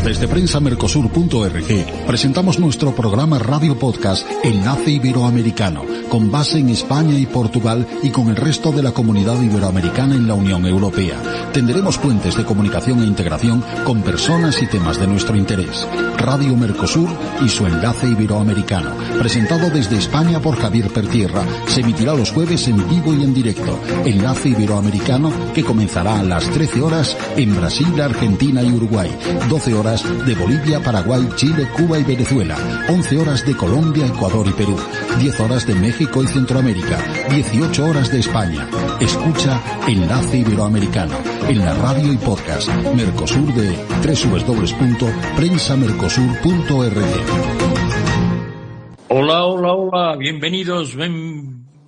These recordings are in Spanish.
Desde prensamercosur.org presentamos nuestro programa radio podcast Enlace Iberoamericano, con base en España y Portugal y con el resto de la comunidad iberoamericana en la Unión Europea. Tenderemos puentes de comunicación e integración con personas y temas de nuestro interés. Radio Mercosur y su Enlace Iberoamericano, presentado desde España por Javier Pertierra, se emitirá los jueves en vivo y en directo. Enlace Iberoamericano, que comenzará a las 13 horas en Brasil, Argentina y Uruguay, 12 horas de Bolivia, Paraguay, Chile, Cuba y Venezuela, 11 horas de Colombia, Ecuador y Perú, 10 horas de México y Centroamérica, 18 horas de España. Escucha Enlace Iberoamericano en la radio y podcast Mercosur de www.prensamercosur.org. Hola, bienvenidos,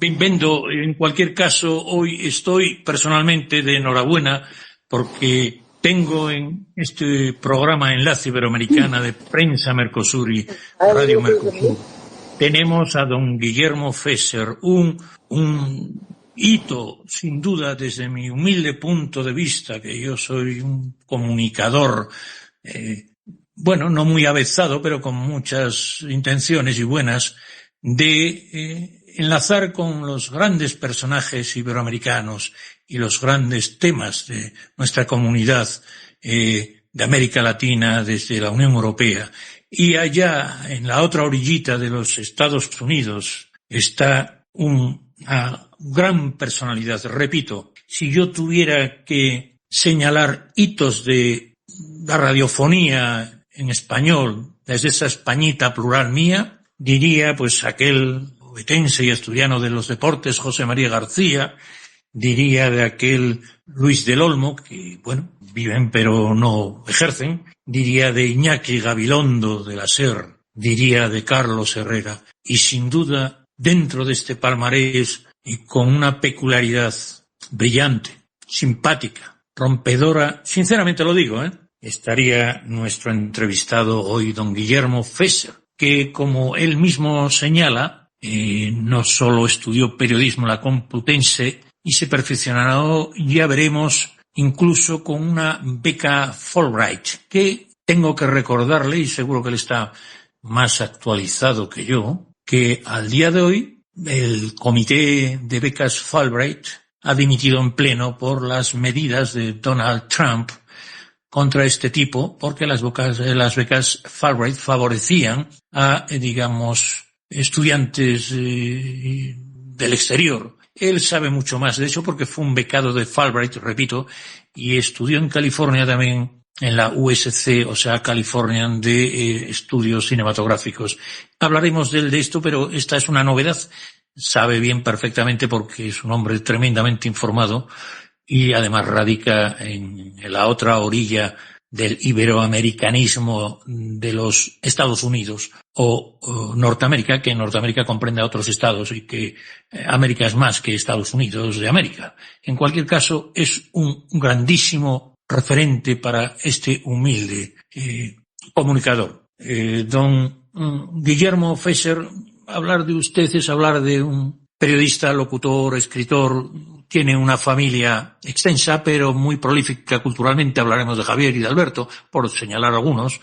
bienvenido. En cualquier caso, hoy estoy personalmente de enhorabuena porque tengo en este programa Enlace Iberoamericana de Prensa Mercosur y Radio Mercosur, tenemos a don Guillermo Fesser, un hito, sin duda, desde mi humilde punto de vista, que yo soy un comunicador, no muy avezado, pero con muchas intenciones y buenas, de enlazar con los grandes personajes iberoamericanos y los grandes temas de nuestra comunidad de América Latina desde la Unión Europea. Y allá, en la otra orillita de los Estados Unidos, está una gran personalidad. Repito, si yo tuviera que señalar hitos de la radiofonía en español, desde esa Españita plural mía, diría pues aquel obetense y asturiano de los deportes, José María García, diría de aquel Luis del Olmo, que, viven pero no ejercen, diría de Iñaki Gabilondo de la SER, diría de Carlos Herrera, y sin duda, dentro de este palmarés, y con una peculiaridad brillante, simpática, rompedora, sinceramente lo digo, estaría nuestro entrevistado hoy, don Guillermo Fesser, que, como él mismo señala, no solo estudió periodismo en la Complutense y se perfeccionó, ya veremos, incluso con una beca Fulbright, que tengo que recordarle, y seguro que él está más actualizado que yo, que al día de hoy el comité de becas Fulbright ha dimitido en pleno por las medidas de Donald Trump contra este tipo, porque las becas Fulbright favorecían a, estudiantes del exterior. Él sabe mucho más de eso porque fue un becado de Fulbright, repito, y estudió en California también, en la USC, o sea, Californian de Estudios Cinematográficos. Hablaremos de esto, pero esta es una novedad. Sabe bien perfectamente porque es un hombre tremendamente informado y además radica en la otra orilla del iberoamericanismo de los Estados Unidos o Norteamérica, que en Norteamérica comprende a otros estados y que América es más que Estados Unidos de América. En cualquier caso, es un grandísimo referente para este humilde comunicador. Don Guillermo Fesser, hablar de usted es hablar de un periodista, locutor, escritor. Tiene una familia extensa, pero muy prolífica culturalmente. Hablaremos de Javier y de Alberto, por señalar algunos,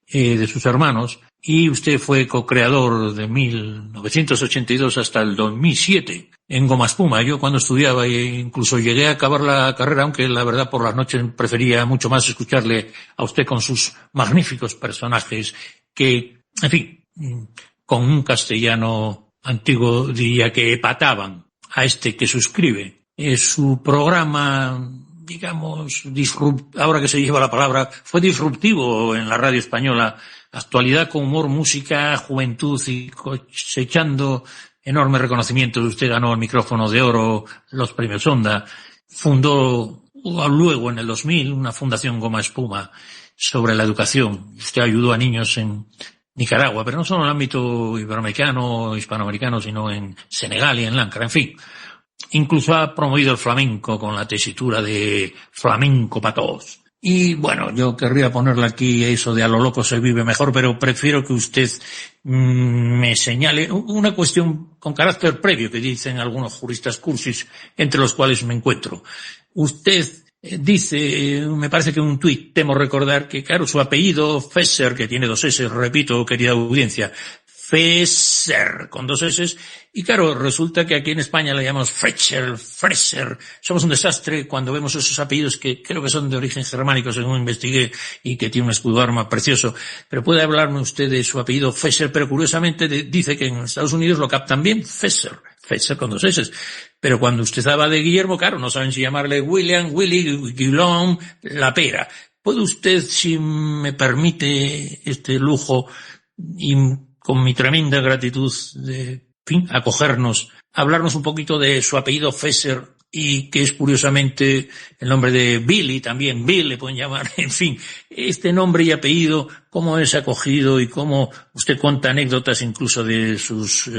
de sus hermanos. Y usted fue co-creador de 1982 hasta el 2007 en Goma Espuma. Yo cuando estudiaba incluso llegué a acabar la carrera, aunque la verdad por las noches prefería mucho más escucharle a usted con sus magníficos personajes que, en fin, con un castellano antiguo diría que epataban a este que suscribe. Su programa, ahora que se lleva la palabra, fue disruptivo en la radio española. Actualidad con humor, música, juventud y cosechando enorme reconocimiento. Usted ganó el micrófono de oro, los premios Onda. Fundó luego en el 2000 una fundación Goma Espuma sobre la educación. Usted ayudó a niños en Nicaragua, pero no solo en el ámbito iberoamericano, hispanoamericano, sino en Senegal y en Lanka, en fin. Incluso ha promovido el flamenco con la tesitura de Flamenco para todos. Y yo querría ponerle aquí eso de a lo loco se vive mejor, pero prefiero que usted me señale una cuestión con carácter previo que dicen algunos juristas cursis, entre los cuales me encuentro. Usted dice, me parece que un tuit, temo recordar que, claro, su apellido, Fesser, que tiene 2 S, repito, querida audiencia, Fesser, con 2 S, y claro, resulta que aquí en España le llamamos Freser. Somos un desastre cuando vemos esos apellidos que creo que son de origen germánico, según investigué, y que tiene un escudo arma precioso. Pero puede hablarme usted de su apellido Fesser, pero curiosamente dice que en Estados Unidos lo captan bien Fesser con 2 S. Pero cuando usted habla de Guillermo, claro, no saben si llamarle William, Willy, Guillaume, La Pera. ¿Puede usted, si me permite este lujo, y con mi tremenda gratitud de acogernos, hablarnos un poquito de su apellido Fesser, y que es curiosamente el nombre de Billy también, Bill le pueden llamar, en fin, este nombre y apellido, cómo es acogido y cómo usted cuenta anécdotas incluso de sus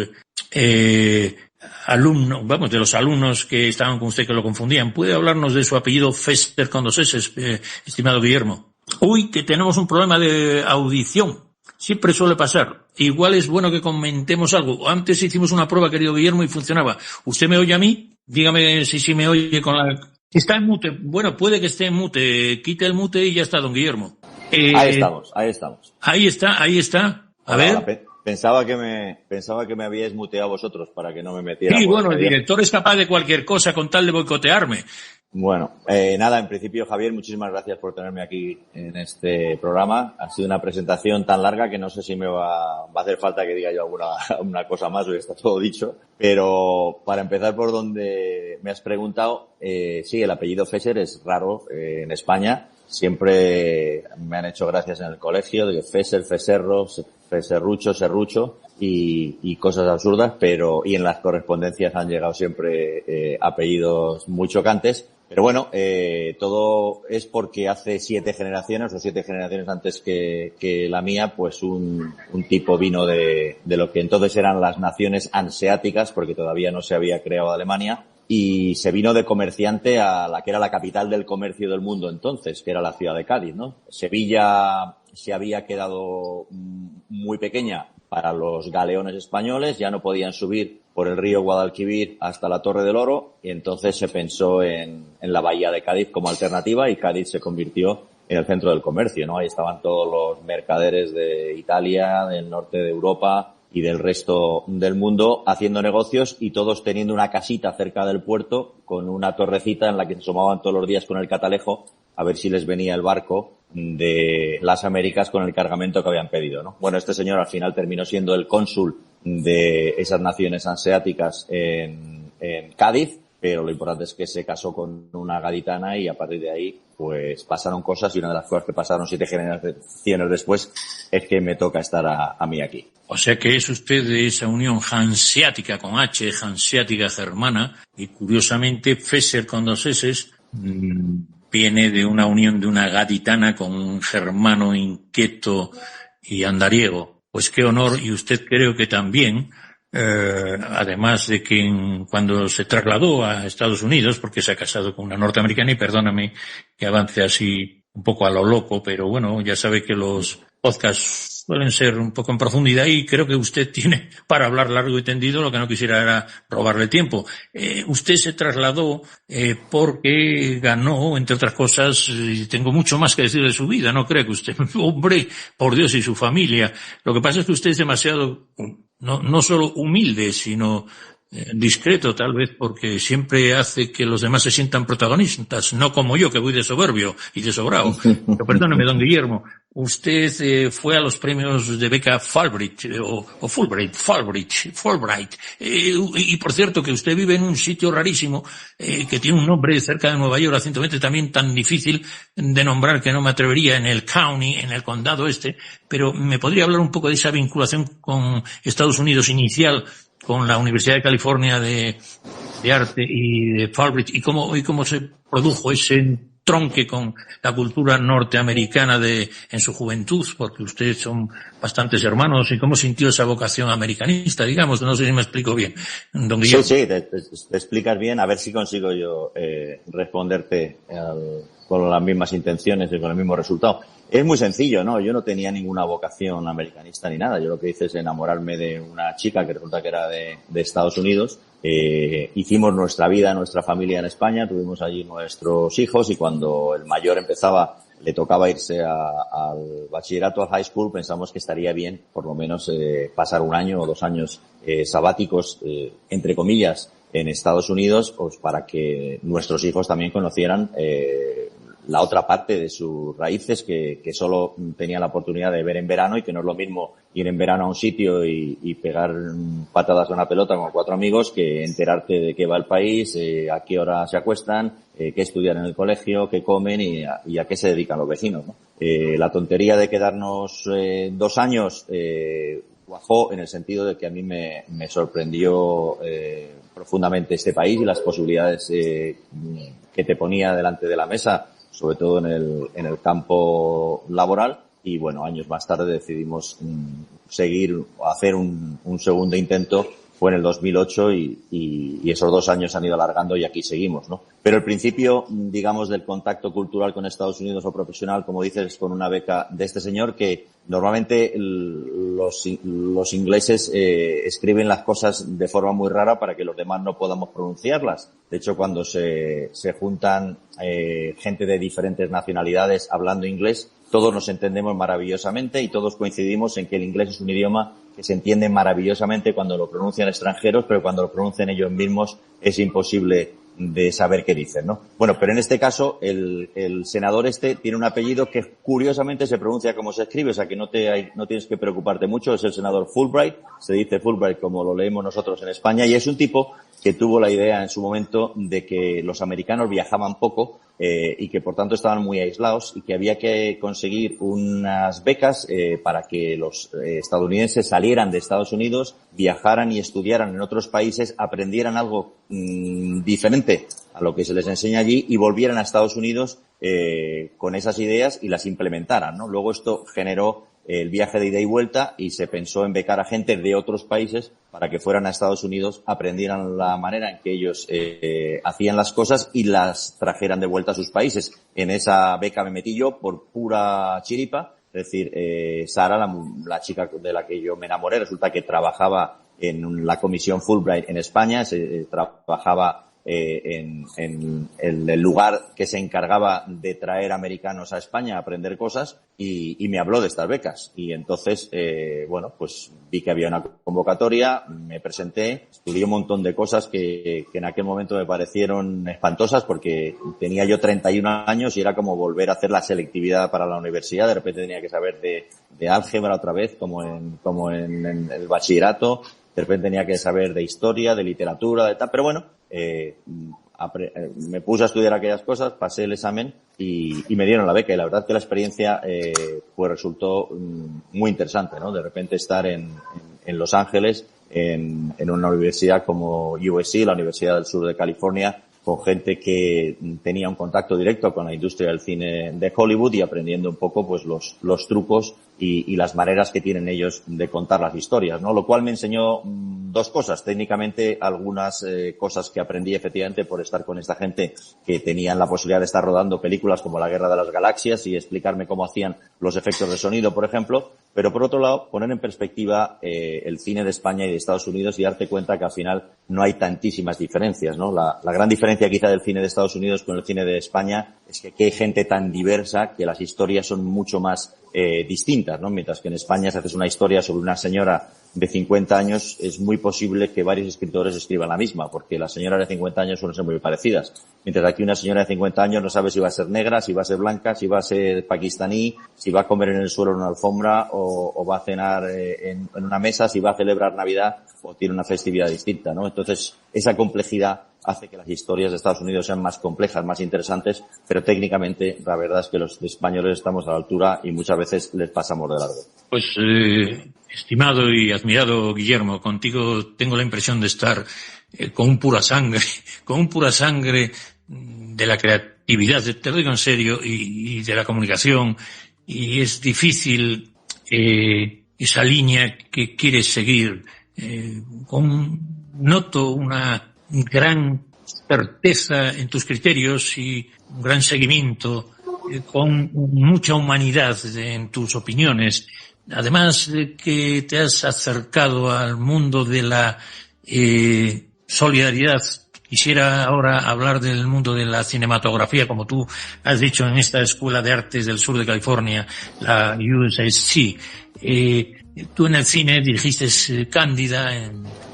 alumnos, vamos, de los alumnos que estaban con usted que lo confundían. ¿Puede hablarnos de su apellido Fesser con 2 S, estimado Guillermo? Uy, que tenemos un problema de audición. Siempre suele pasar. Igual es bueno que comentemos algo. Antes hicimos una prueba, querido Guillermo, y funcionaba. ¿Usted me oye a mí? Dígame si me oye con la... Está en mute. Bueno, puede que esté en mute. Quite el mute y ya está, don Guillermo. Ahí estamos. Ahí está. A ver. Pensaba que me habíais muteado vosotros para que no me metiera. Sí, bueno, el director es capaz de cualquier cosa con tal de boicotearme. Bueno, nada, en principio, Javier, muchísimas gracias por tenerme aquí en este programa. Ha sido una presentación tan larga que no sé si me va a hacer falta que diga yo alguna cosa más, hoy está todo dicho. Pero para empezar por donde me has preguntado, sí, el apellido Fesser es raro en España. Siempre me han hecho gracias en el colegio de Fesser, Feserro, Feserrucho, Serrucho y cosas absurdas, y en las correspondencias han llegado siempre apellidos muy chocantes. Pero bueno, todo es porque hace 7 generaciones antes que la mía, pues un tipo vino de lo que entonces eran las naciones hanseáticas, porque todavía no se había creado Alemania, y se vino de comerciante a la que era la capital del comercio del mundo entonces, que era la ciudad de Cádiz, ¿no? Sevilla se había quedado muy pequeña para los galeones españoles, ya no podían subir por el río Guadalquivir hasta la Torre del Oro, y entonces se pensó en la bahía de Cádiz como alternativa, y Cádiz se convirtió en el centro del comercio, ¿no? Ahí estaban todos los mercaderes de Italia, del norte de Europa y del resto del mundo haciendo negocios, y todos teniendo una casita cerca del puerto con una torrecita en la que se asomaban todos los días con el catalejo a ver si les venía el barco de las Américas con el cargamento que habían pedido, ¿no? Bueno, este señor al final terminó siendo el cónsul de esas naciones hanseáticas en Cádiz, pero lo importante es que se casó con una gaditana, y a partir de ahí pues pasaron cosas, y una de las cosas que pasaron 7 generaciones después es que me toca estar a mí aquí. O sea que es usted de esa unión hanseática con H, hanseática germana, y curiosamente Fesser con 2 S viene de una unión de una gaditana con un germano inquieto y andariego. Pues qué honor, y usted creo que también, además de que cuando se trasladó a Estados Unidos, porque se ha casado con una norteamericana, y perdóname que avance así un poco a lo loco, pero bueno, ya sabe que los podcasts suelen ser un poco en profundidad, y creo que usted tiene para hablar largo y tendido. Lo que no quisiera era robarle tiempo. Usted se trasladó porque ganó, entre otras cosas, y tengo mucho más que decir de su vida, no cree que usted, hombre, por Dios, y su familia. Lo que pasa es que usted es demasiado, no solo humilde, sino discreto, tal vez porque siempre hace que los demás se sientan protagonistas, no como yo, que voy de soberbio y de sobrado. Pero perdóneme, don Guillermo, usted fue a los premios de beca Fulbright, o Fulbright, y por cierto que usted vive en un sitio rarísimo, que tiene un nombre cerca de Nueva York, recientemente también tan difícil de nombrar que no me atrevería, en el county, en el condado pero ¿me podría hablar un poco de esa vinculación con Estados Unidos inicial, con la Universidad de California de Arte y de Fulbright, y cómo se produjo ese tronque con la cultura norteamericana en su juventud, porque ustedes son bastantes hermanos, y cómo sintió esa vocación americanista, digamos? No sé si me explico bien, don Guillermo. Sí, te explicas bien, a ver si consigo yo responderte con las mismas intenciones y con el mismo resultado. Es muy sencillo, ¿no? Yo no tenía ninguna vocación americanista ni nada. Yo lo que hice es enamorarme de una chica que resulta que era de Estados Unidos. Hicimos nuestra vida, nuestra familia en España, tuvimos allí nuestros hijos y cuando el mayor le tocaba irse al bachillerato, al high school, pensamos que estaría bien por lo menos pasar 1 año o 2 años sabáticos, entre comillas, en Estados Unidos, pues para que nuestros hijos también conocieran la otra parte de sus raíces que solo tenían la oportunidad de ver en verano, y que no es lo mismo ir en verano a un sitio y pegar patadas a una pelota con 4 amigos que enterarte de qué va el país, a qué hora se acuestan, qué estudian en el colegio, qué comen y a qué se dedican los vecinos, ¿no? La tontería de quedarnos 2 años cuajó en el sentido de que a mí me sorprendió profundamente este país y las posibilidades que te ponía delante de la mesa, sobre todo en el campo laboral. Y bueno, años más tarde decidimos hacer un segundo intento. Fue en el 2008 y esos 2 años han ido alargando y aquí seguimos, ¿no? Pero el principio, digamos, del contacto cultural con Estados Unidos o profesional, como dices, con una beca de este señor, que normalmente los ingleses escriben las cosas de forma muy rara para que los demás no podamos pronunciarlas. De hecho, cuando se juntan gente de diferentes nacionalidades hablando inglés, todos nos entendemos maravillosamente y todos coincidimos en que el inglés es un idioma que se entiende maravillosamente cuando lo pronuncian extranjeros, pero cuando lo pronuncian ellos mismos es imposible de saber qué dicen, ¿no? Bueno, pero en este caso el senador tiene un apellido que curiosamente se pronuncia como se escribe, o sea que no tienes que preocuparte mucho. Es el senador Fulbright, se dice Fulbright como lo leemos nosotros en España, y es un tipo que tuvo la idea en su momento de que los americanos viajaban poco y que por tanto estaban muy aislados y que había que conseguir unas becas para que los estadounidenses salieran de Estados Unidos, viajaran y estudiaran en otros países, aprendieran algo diferente a lo que se les enseña allí y volvieran a Estados Unidos con esas ideas y las implementaran, ¿no? Luego esto generó el viaje de ida y vuelta y se pensó en becar a gente de otros países para que fueran a Estados Unidos, aprendieran la manera en que ellos hacían las cosas y las trajeran de vuelta a sus países. En esa beca me metí yo por pura chiripa, es decir, Sara, la chica de la que yo me enamoré, resulta que trabajaba en la comisión Fulbright en España, trabajaba en el lugar que se encargaba de traer americanos a España a aprender cosas y me habló de estas becas. Y entonces, bueno, pues vi que había una convocatoria, me presenté, estudié un montón de cosas que en aquel momento me parecieron espantosas porque tenía yo 31 años y era como volver a hacer la selectividad para la universidad. De repente tenía que saber de álgebra otra vez, como en el bachillerato. De repente tenía que saber de historia, de literatura, de tal, pero bueno, me puse a estudiar aquellas cosas, pasé el examen y me dieron la beca, y la verdad que la experiencia pues resultó muy interesante, ¿no? De repente estar en Los Ángeles, en una universidad como USC, la Universidad del Sur de California, con gente que tenía un contacto directo con la industria del cine de Hollywood y aprendiendo un poco pues los trucos y las maneras que tienen ellos de contar las historias, ¿no? Lo cual me enseñó 2 cosas. Técnicamente, algunas cosas que aprendí efectivamente por estar con esta gente que tenían la posibilidad de estar rodando películas como La Guerra de las Galaxias y explicarme cómo hacían los efectos de sonido, por ejemplo. Pero por otro lado, poner en perspectiva el cine de España y de Estados Unidos y darte cuenta que al final no hay tantísimas diferencias, ¿no? La gran diferencia quizá del cine de Estados Unidos con el cine de España es que aquí hay gente tan diversa que las historias son mucho más distintas, ¿no? Mientras que en España, si haces una historia sobre una señora de 50 años, es muy posible que varios escritores escriban la misma, porque las señoras de 50 años suelen ser muy parecidas. Mientras que aquí una señora de 50 años no sabe si va a ser negra, si va a ser blanca, si va a ser pakistaní, si va a comer en el suelo en una alfombra o va a cenar en una mesa, si va a celebrar Navidad o tiene una festividad distinta, ¿no? Entonces, esa complejidad hace que las historias de Estados Unidos sean más complejas, más interesantes, pero técnicamente la verdad es que los españoles estamos a la altura y muchas veces les pasamos de largo. Pues, estimado y admirado Guillermo, contigo tengo la impresión de estar con un pura sangre de la creatividad, te lo digo en serio, y de la comunicación, y es difícil esa línea que quieres seguir. Noto una gran certeza en tus criterios y un gran seguimiento con mucha humanidad en tus opiniones. Además de que te has acercado al mundo de la solidaridad, quisiera ahora hablar del mundo de la cinematografía, como tú has dicho en esta Escuela de Artes del Sur de California, la USC. Tú en el cine dirigiste Cándida,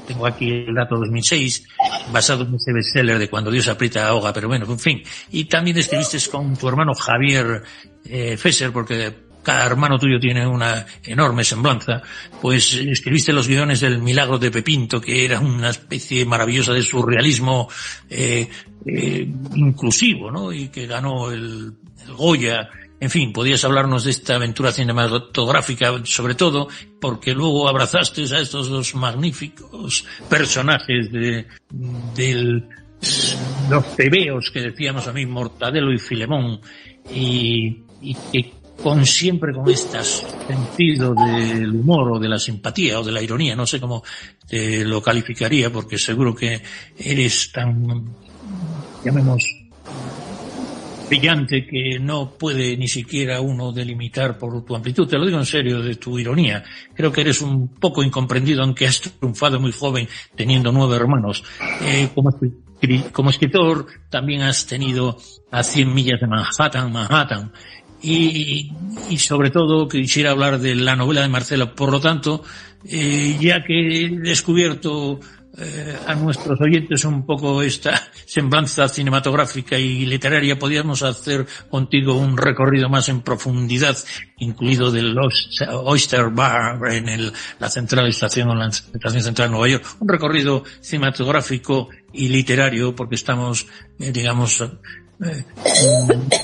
tengo aquí el dato 2006, basado en ese bestseller de Cuando Dios aprieta ahoga, pero bueno, en fin. Y también escribiste con tu hermano Javier Fesser, porque cada hermano tuyo tiene una enorme semblanza, pues escribiste los guiones del Milagro de Pepinto, que era una especie maravillosa de surrealismo inclusivo, ¿no? Y que ganó el Goya. En fin, podías hablarnos de esta aventura cinematográfica, sobre todo porque luego abrazaste a estos dos magníficos personajes de los tebeos que decíamos a mí, Mortadelo y Filemón, y que siempre con este sentido del humor o de la simpatía o de la ironía, no sé cómo te lo calificaría, porque seguro que eres tan, llamemos, brillante que no puede ni siquiera uno delimitar por tu amplitud. Te lo digo en serio, de tu ironía. Creo que eres un poco incomprendido, aunque has triunfado muy joven teniendo 9 hermanos. Como escritor también has tenido a 100 millas de Manhattan. Y sobre todo quisiera hablar de la novela de Marcela. Por lo tanto, ya que he descubierto a nuestros oyentes un poco esta semblanza cinematográfica y literaria, podríamos hacer contigo un recorrido más en profundidad, incluido del Oyster Bar en la central estación o la estación central de Nueva York, un recorrido cinematográfico y literario, porque estamos, digamos,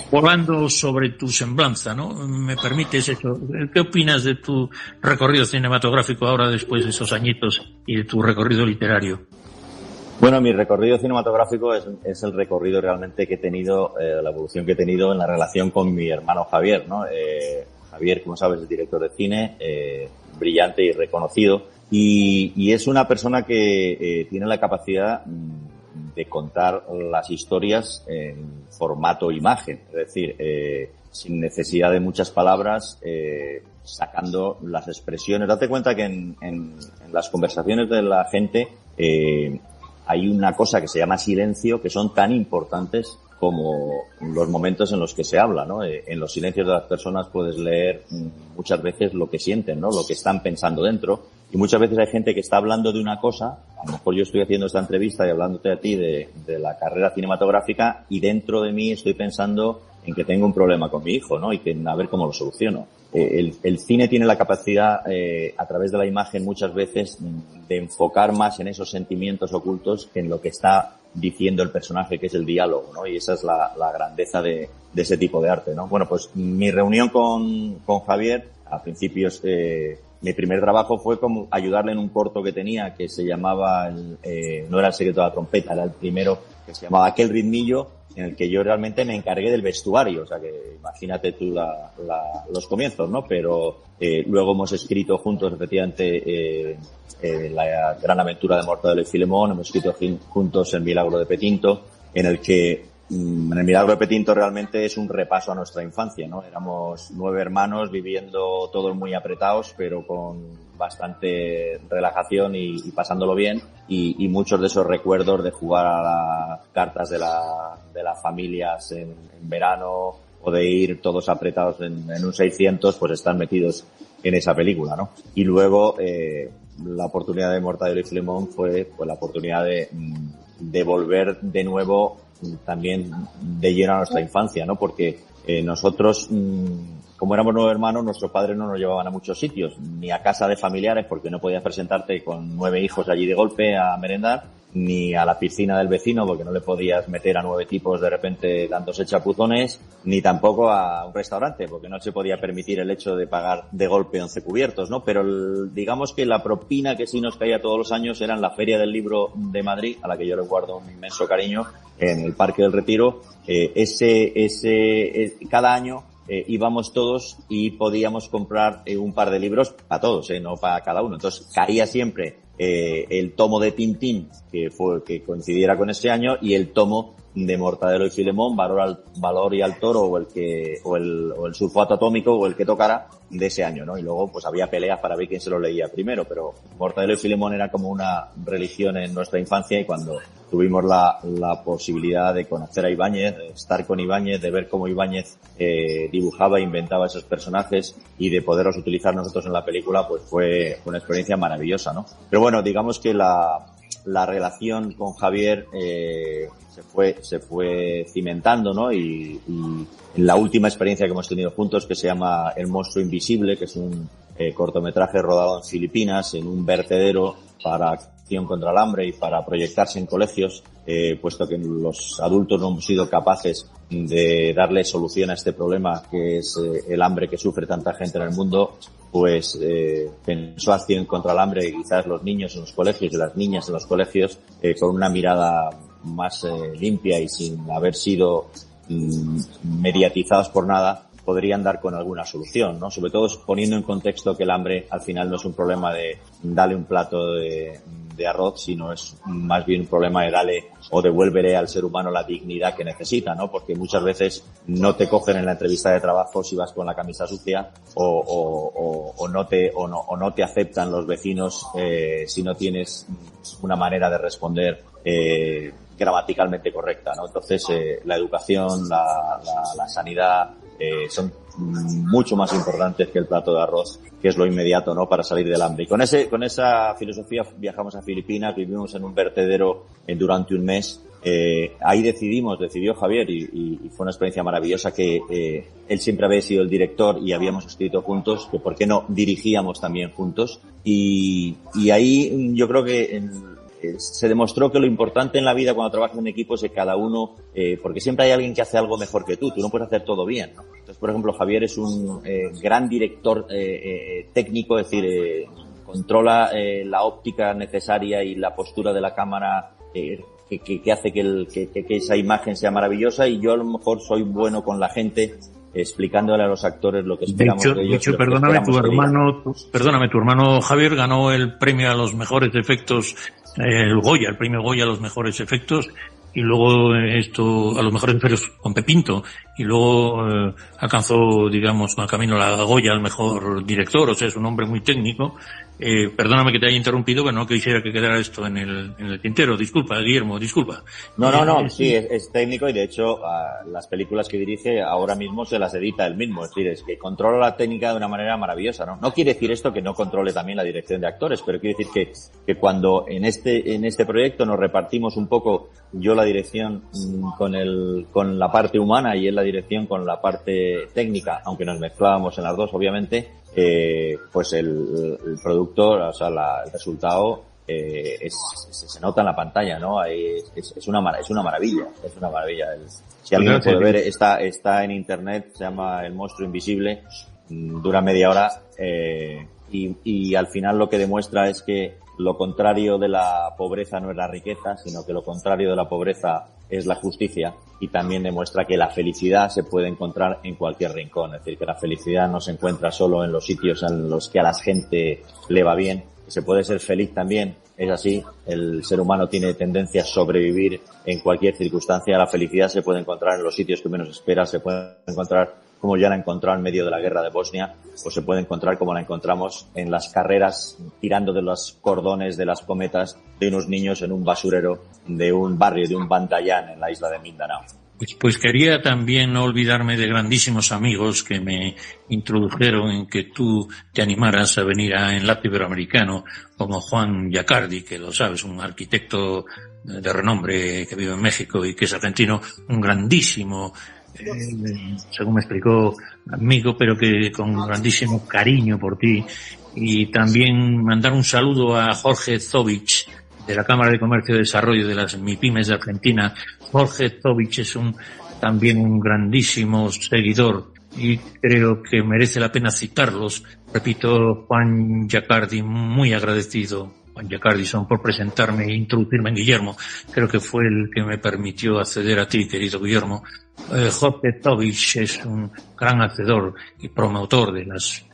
volando sobre tu semblanza, ¿no? ¿Me permites eso? ¿Qué opinas de tu recorrido cinematográfico ahora, después de esos añitos, y de tu recorrido literario? Bueno, mi recorrido cinematográfico es el recorrido realmente que he tenido, la evolución que he tenido en la relación con mi hermano Javier, ¿no? Javier, como sabes, es director de cine, brillante y reconocido, y es una persona que tiene la capacidad de contar las historias en formato imagen, es decir, sin necesidad de muchas palabras, sacando las expresiones. Date cuenta que en las conversaciones de la gente hay una cosa que se llama silencio, que son tan importantes como los momentos en los que se habla, ¿no? En los silencios de las personas puedes leer muchas veces lo que sienten, ¿no? Lo que están pensando dentro. Y muchas veces hay gente que está hablando de una cosa, a lo mejor yo estoy haciendo esta entrevista y hablándote a ti de la carrera cinematográfica, y dentro de mí estoy pensando en que tengo un problema con mi hijo, ¿no? Y que a ver cómo lo soluciono. El cine tiene la capacidad, a través de la imagen muchas veces, de enfocar más en esos sentimientos ocultos que en lo que está diciendo el personaje, que es el diálogo, ¿no? Y esa es la grandeza de ese tipo de arte, ¿no? Bueno, pues mi reunión con Javier, a principios, mi primer trabajo fue como ayudarle en un corto que tenía que se llamaba, no era El secreto de la trompeta, era el primero, que se llamaba Aquel ritmillo, en el que yo realmente me encargué del vestuario, o sea que imagínate tú los comienzos, ¿no? Pero luego hemos escrito juntos, efectivamente, la gran aventura de Mortadelo y Filemón, hemos escrito juntos El Milagro de Pepinto, en el que en El Milagro de Pepinto realmente es un repaso a nuestra infancia, ¿no? Éramos 9 hermanos viviendo todos muy apretados, pero con bastante relajación y pasándolo bien, y muchos de esos recuerdos de jugar a las cartas de las familias en verano, o de ir todos apretados en un 600, pues están metidos en esa película, ¿no? Y luego la oportunidad de Mortadelo y Filemón fue pues la oportunidad de volver de nuevo también de lleno a nuestra infancia, ¿no? Porque nosotros, como éramos 9 hermanos, nuestros padres no nos llevaban a muchos sitios, ni a casa de familiares, porque no podías presentarte con 9 hijos allí de golpe a merendar, ni a la piscina del vecino, porque no le podías meter a 9 tipos de repente dándose chapuzones, ni tampoco a un restaurante, porque no se podía permitir el hecho de pagar de golpe 11 cubiertos, ¿no? Pero digamos que la propina que sí nos caía todos los años era en la Feria del Libro de Madrid, a la que yo le guardo un inmenso cariño, en el Parque del Retiro. Cada año íbamos todos y podíamos comprar un par de libros para todos, no para cada uno. Entonces caía siempre el tomo de Tintín, que coincidiera con ese año, y el tomo de Mortadelo y Filemón, Valor y al Toro, o el sulfato atómico, o el que tocara de ese año, ¿no? Y luego pues había peleas para ver quién se lo leía primero, pero Mortadelo y Filemón era como una religión en nuestra infancia, y cuando tuvimos la posibilidad de conocer a Ibáñez, de estar con Ibáñez, de ver cómo Ibáñez dibujaba e inventaba esos personajes y de poderlos utilizar nosotros en la película, pues fue una experiencia maravillosa, ¿no? Pero bueno, digamos que la relación con Javier se fue cimentando, ¿no? Y la última experiencia que hemos tenido juntos, que se llama El monstruo invisible, que es un cortometraje rodado en Filipinas, en un vertedero para acción contra el hambre y para proyectarse en colegios, puesto que los adultos no hemos sido capaces de darle solución a este problema que es el hambre que sufre tanta gente en el mundo, pues pensó Acción contra el hambre, y quizás los niños en los colegios y las niñas en los colegios, con una mirada más limpia y sin haber sido mediatizados por nada, podrían dar con alguna solución, ¿no? Sobre todo poniendo en contexto que el hambre al final no es un problema de darle un plato de arroz, sino es más bien un problema de darle o devuélvele al ser humano la dignidad que necesita, ¿no? Porque muchas veces no te cogen en la entrevista de trabajo si vas con la camisa sucia, o no te aceptan los vecinos si no tienes una manera de responder gramaticalmente correcta, ¿no? Entonces la educación, la sanidad son mucho más importantes que el plato de arroz, que es lo inmediato, ¿no? Para salir del hambre. Y con esa filosofía viajamos a Filipinas, vivimos en un vertedero durante un mes. Ahí decidió Javier, y fue una experiencia maravillosa, que él siempre había sido el director y habíamos escrito juntos, que por qué no dirigíamos también juntos. Y ahí yo creo que se demostró que lo importante en la vida cuando trabajas en equipo es que cada uno, porque siempre hay alguien que hace algo mejor que tú no puedes hacer todo bien, ¿no? Entonces, por ejemplo, Javier es un gran director técnico, es decir, controla la óptica necesaria y la postura de la cámara que hace que esa imagen sea maravillosa, y yo a lo mejor soy bueno con la gente, explicándole a los actores lo que esperamos de ellos. De hecho, perdóname, tu hermano Javier ganó el premio a los mejores efectos, el premio Goya a los mejores efectos, y luego a los mejores efectos con Pepinto, y luego alcanzó, digamos, con el camino a la Goya al mejor director. O sea, es un hombre muy técnico. Perdóname que te haya interrumpido, pero no quisiera que quedara esto en el tintero. Disculpa, Guillermo, disculpa. No, sí, es técnico, y de hecho las películas que dirige ahora mismo se las edita él mismo. Es decir, es que controla la técnica de una manera maravillosa, ¿no? No quiere decir esto que no controle también la dirección de actores, pero quiere decir que cuando en este proyecto nos repartimos un poco, yo la dirección con la parte humana y él la dirección con la parte técnica, aunque nos mezclábamos en las dos, obviamente, pues el producto, o sea, el resultado se nota en la pantalla, ¿no? Es una maravilla. Si alguien puede ver, está en internet, se llama El monstruo invisible, dura media hora, y al final lo que demuestra es que lo contrario de la pobreza no es la riqueza, sino que lo contrario de la pobreza es la justicia, y también demuestra que la felicidad se puede encontrar en cualquier rincón. Es decir, que la felicidad no se encuentra solo en los sitios en los que a la gente le va bien, que se puede ser feliz también. Es así, el ser humano tiene tendencia a sobrevivir en cualquier circunstancia. La felicidad se puede encontrar en los sitios que menos esperas, se puede encontrar como ya la encontró en medio de la guerra de Bosnia, o se puede encontrar como la encontramos en las carreras tirando de los cordones de las cometas de unos niños en un basurero de un barrio, de un Bantayán en la isla de Mindanao. Pues quería también no olvidarme de grandísimos amigos que me introdujeron en que tú te animaras a venir a Enlace Iberoamericano, como Juan Giacardi, que lo sabes, un arquitecto de renombre que vive en México y que es argentino, un grandísimo, según me explicó, amigo, pero que con grandísimo cariño por ti. Y también mandar un saludo a Jorge Zovich, de la Cámara de Comercio y Desarrollo de las MIPYMES de Argentina. Jorge Zovich es también un grandísimo seguidor, y creo que merece la pena citarlos. Repito, Juan Giacardi, muy agradecido, Juan Giacardi, por presentarme e introducirme en Guillermo. Creo que fue el que me permitió acceder a ti, querido Guillermo. Jorge Zovich es un gran hacedor y promotor de las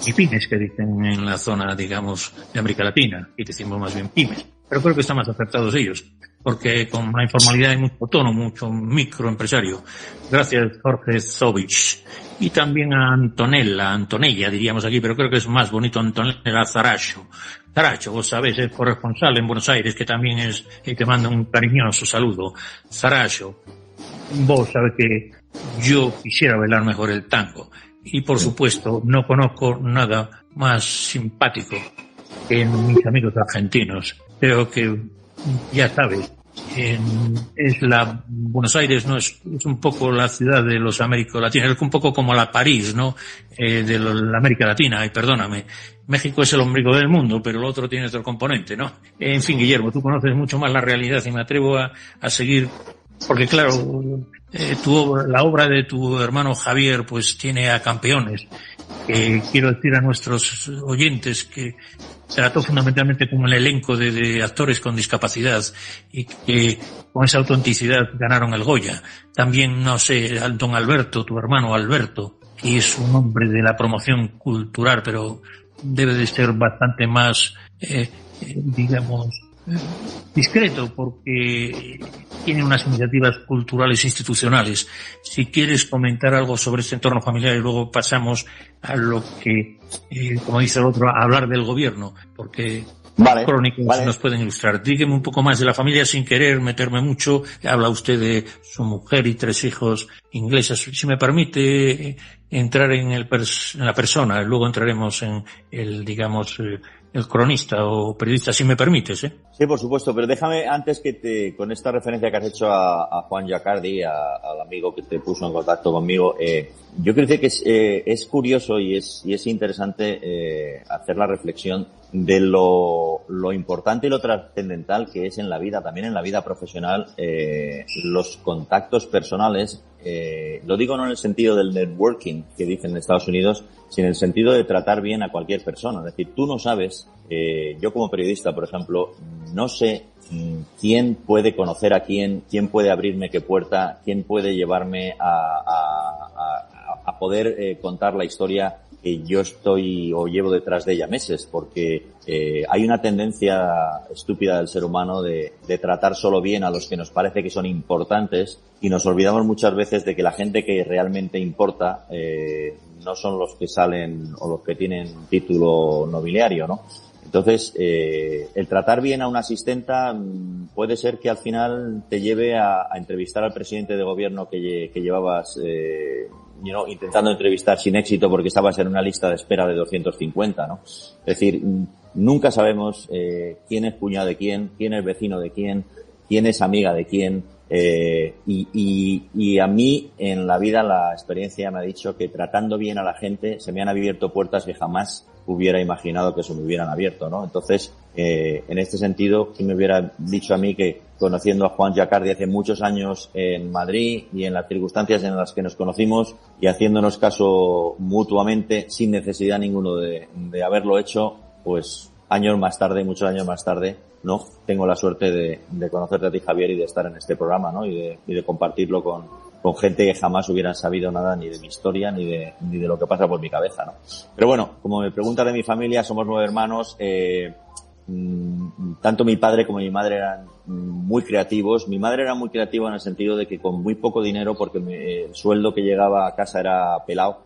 MIPYMES que dicen en la zona, digamos, de América Latina, y decimos más bien pymes. pero creo que están más acertados ellos, porque con la informalidad hay mucho autónomo, mucho microempresario. Gracias, Jorge Zovich. Y también a Antonella, diríamos aquí, pero creo que es más bonito Antonella Zaracho. Zaracho, vos sabés, es corresponsal en Buenos Aires, que también es, y te manda un cariñoso saludo. Zaracho, vos sabés que yo quisiera bailar mejor el tango. Y por supuesto, no conozco nada más simpático que mis amigos argentinos. Creo que, ya sabes, Buenos Aires no es un poco la ciudad de los americolatinos, es un poco como la París, ¿no? De la América Latina, y perdóname. México es el ombligo del mundo, pero el otro tiene otro componente, ¿no? En fin, Guillermo, tú conoces mucho más la realidad y me atrevo a seguir, porque claro, la obra de tu hermano Javier pues tiene a campeones. Quiero decir a nuestros oyentes que trató fundamentalmente con el elenco de actores con discapacidad y que con esa autenticidad ganaron el Goya. También, no sé, don Alberto, tu hermano Alberto, que es un hombre de la promoción cultural, pero debe de ser bastante más, digamos, discreto, porque tiene unas iniciativas culturales e institucionales. Si quieres comentar algo sobre este entorno familiar y luego pasamos a lo que, como dice el otro, a hablar del gobierno, porque crónicas nos pueden ilustrar. Dígame un poco más de la familia sin querer meterme mucho. Habla usted de su mujer y 3 hijos ingleses. Si me permite entrar en la persona, luego entraremos en el, digamos, el cronista o periodista, si me permites, ¿eh? Sí, por supuesto, pero déjame antes con esta referencia que has hecho a Juan Giacardi, al amigo que te puso en contacto conmigo, yo creo que es curioso y es interesante hacer la reflexión de lo importante y lo trascendental que es en la vida, también en la vida profesional, los contactos personales. Lo digo no en el sentido del networking que dicen en Estados Unidos, sino en el sentido de tratar bien a cualquier persona. Es decir, tú no sabes, yo como periodista, por ejemplo, no sé quién puede conocer a quién puede abrirme qué puerta, quién puede llevarme a poder contar la historia que yo estoy o llevo detrás de ella meses, porque hay una tendencia estúpida del ser humano de tratar solo bien a los que nos parece que son importantes y nos olvidamos muchas veces de que la gente que realmente importa no son los que salen o los que tienen título nobiliario, ¿no? Entonces, el tratar bien a una asistenta puede ser que al final te lleve a entrevistar al presidente de gobierno que llevabas intentando entrevistar sin éxito porque estabas en una lista de espera de 250, ¿no? Es decir, nunca sabemos quién es cuñado de quién es vecino de quién es amiga de quién. Y a mí en la vida la experiencia me ha dicho que tratando bien a la gente se me han abierto puertas que jamás hubiera imaginado que se me hubieran abierto, ¿no? Entonces, en este sentido, si me hubiera dicho a mí que conociendo a Juan Giacardi hace muchos años en Madrid y en las circunstancias en las que nos conocimos y haciéndonos caso mutuamente sin necesidad ninguno de haberlo hecho, pues muchos años más tarde, ¿no? Tengo la suerte de conocerte a ti, Javier, y de estar en este programa, ¿no? Y de compartirlo con gente que jamás hubieran sabido nada ni de mi historia ni de lo que pasa por mi cabeza, ¿no? Pero bueno, como me preguntas de mi familia, somos 9 hermanos, tanto mi padre como mi madre eran muy creativos. Mi madre era muy creativa en el sentido de que con muy poco dinero, porque el sueldo que llegaba a casa era pelado,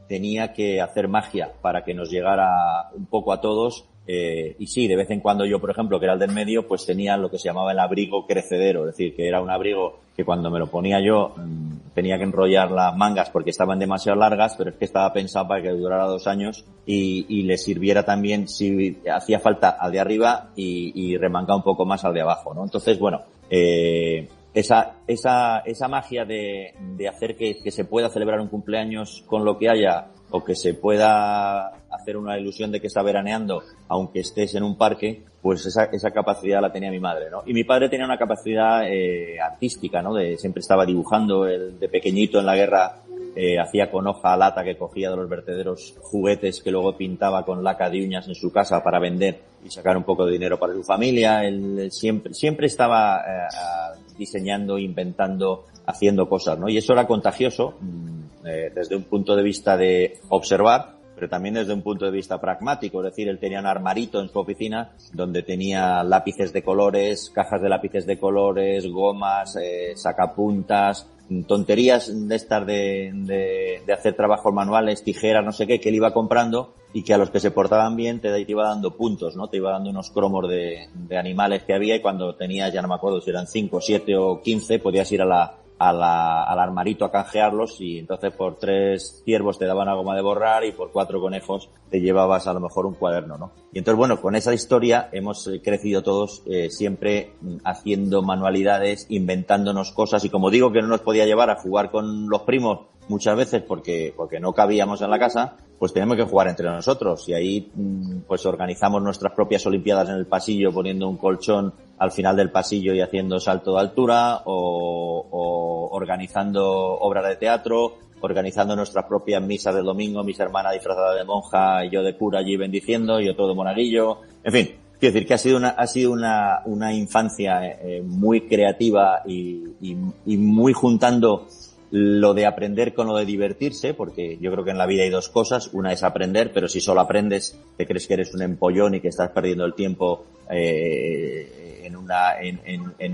tenía que hacer magia para que nos llegara un poco a todos. Y sí, de vez en cuando yo, por ejemplo, que era el del medio, pues tenía lo que se llamaba el abrigo crecedero, es decir, que era un abrigo que cuando me lo ponía yo tenía que enrollar las mangas porque estaban demasiado largas, pero es que estaba pensado para que durara 2 años y le sirviera también si hacía falta al de arriba y remangar un poco más al de abajo, ¿no? Entonces, bueno, esa magia de hacer que se pueda celebrar un cumpleaños con lo que haya, o que se pueda hacer una ilusión de que está veraneando aunque estés en un parque, pues esa capacidad la tenía mi madre, ¿no? Y mi padre tenía una capacidad artística, ¿no? Siempre estaba dibujando. De pequeñito en la guerra hacía con hoja lata que cogía de los vertederos juguetes que luego pintaba con laca de uñas en su casa para vender y sacar un poco de dinero para su familia. Él siempre estaba diseñando, inventando, haciendo cosas, ¿no? Y eso era contagioso desde un punto de vista de observar, pero también desde un punto de vista pragmático. Es decir, él tenía un armarito en su oficina donde tenía lápices de colores, cajas de lápices de colores, gomas, sacapuntas, tonterías de estas de hacer trabajos manuales, tijeras, no sé qué, que él iba comprando y que a los que se portaban bien te iba dando puntos, ¿no? Te iba dando unos cromos de animales que había, y cuando tenías, ya no me acuerdo si eran 5, 7 o 15, podías ir al armarito a canjearlos, y entonces por 3 ciervos te daban una goma de borrar y por 4 conejos te llevabas a lo mejor un cuaderno, ¿no? Y entonces, bueno, con esa historia hemos crecido todos siempre haciendo manualidades, inventándonos cosas, y como digo que no nos podía llevar a jugar con los primos muchas veces porque no cabíamos en la casa, pues tenemos que jugar entre nosotros, y ahí pues organizamos nuestras propias olimpiadas en el pasillo, poniendo un colchón al final del pasillo y haciendo salto de altura, o organizando obras de teatro, organizando nuestras propias misas del domingo, mis hermanas disfrazadas de monja y yo de cura allí bendiciendo, y yo todo de monaguillo, en fin. Quiero decir que ha sido una infancia muy creativa y muy juntando lo de aprender con lo de divertirse, porque yo creo que en la vida hay 2 cosas. Una es aprender, pero si solo aprendes te crees que eres un empollón y que estás perdiendo el tiempo en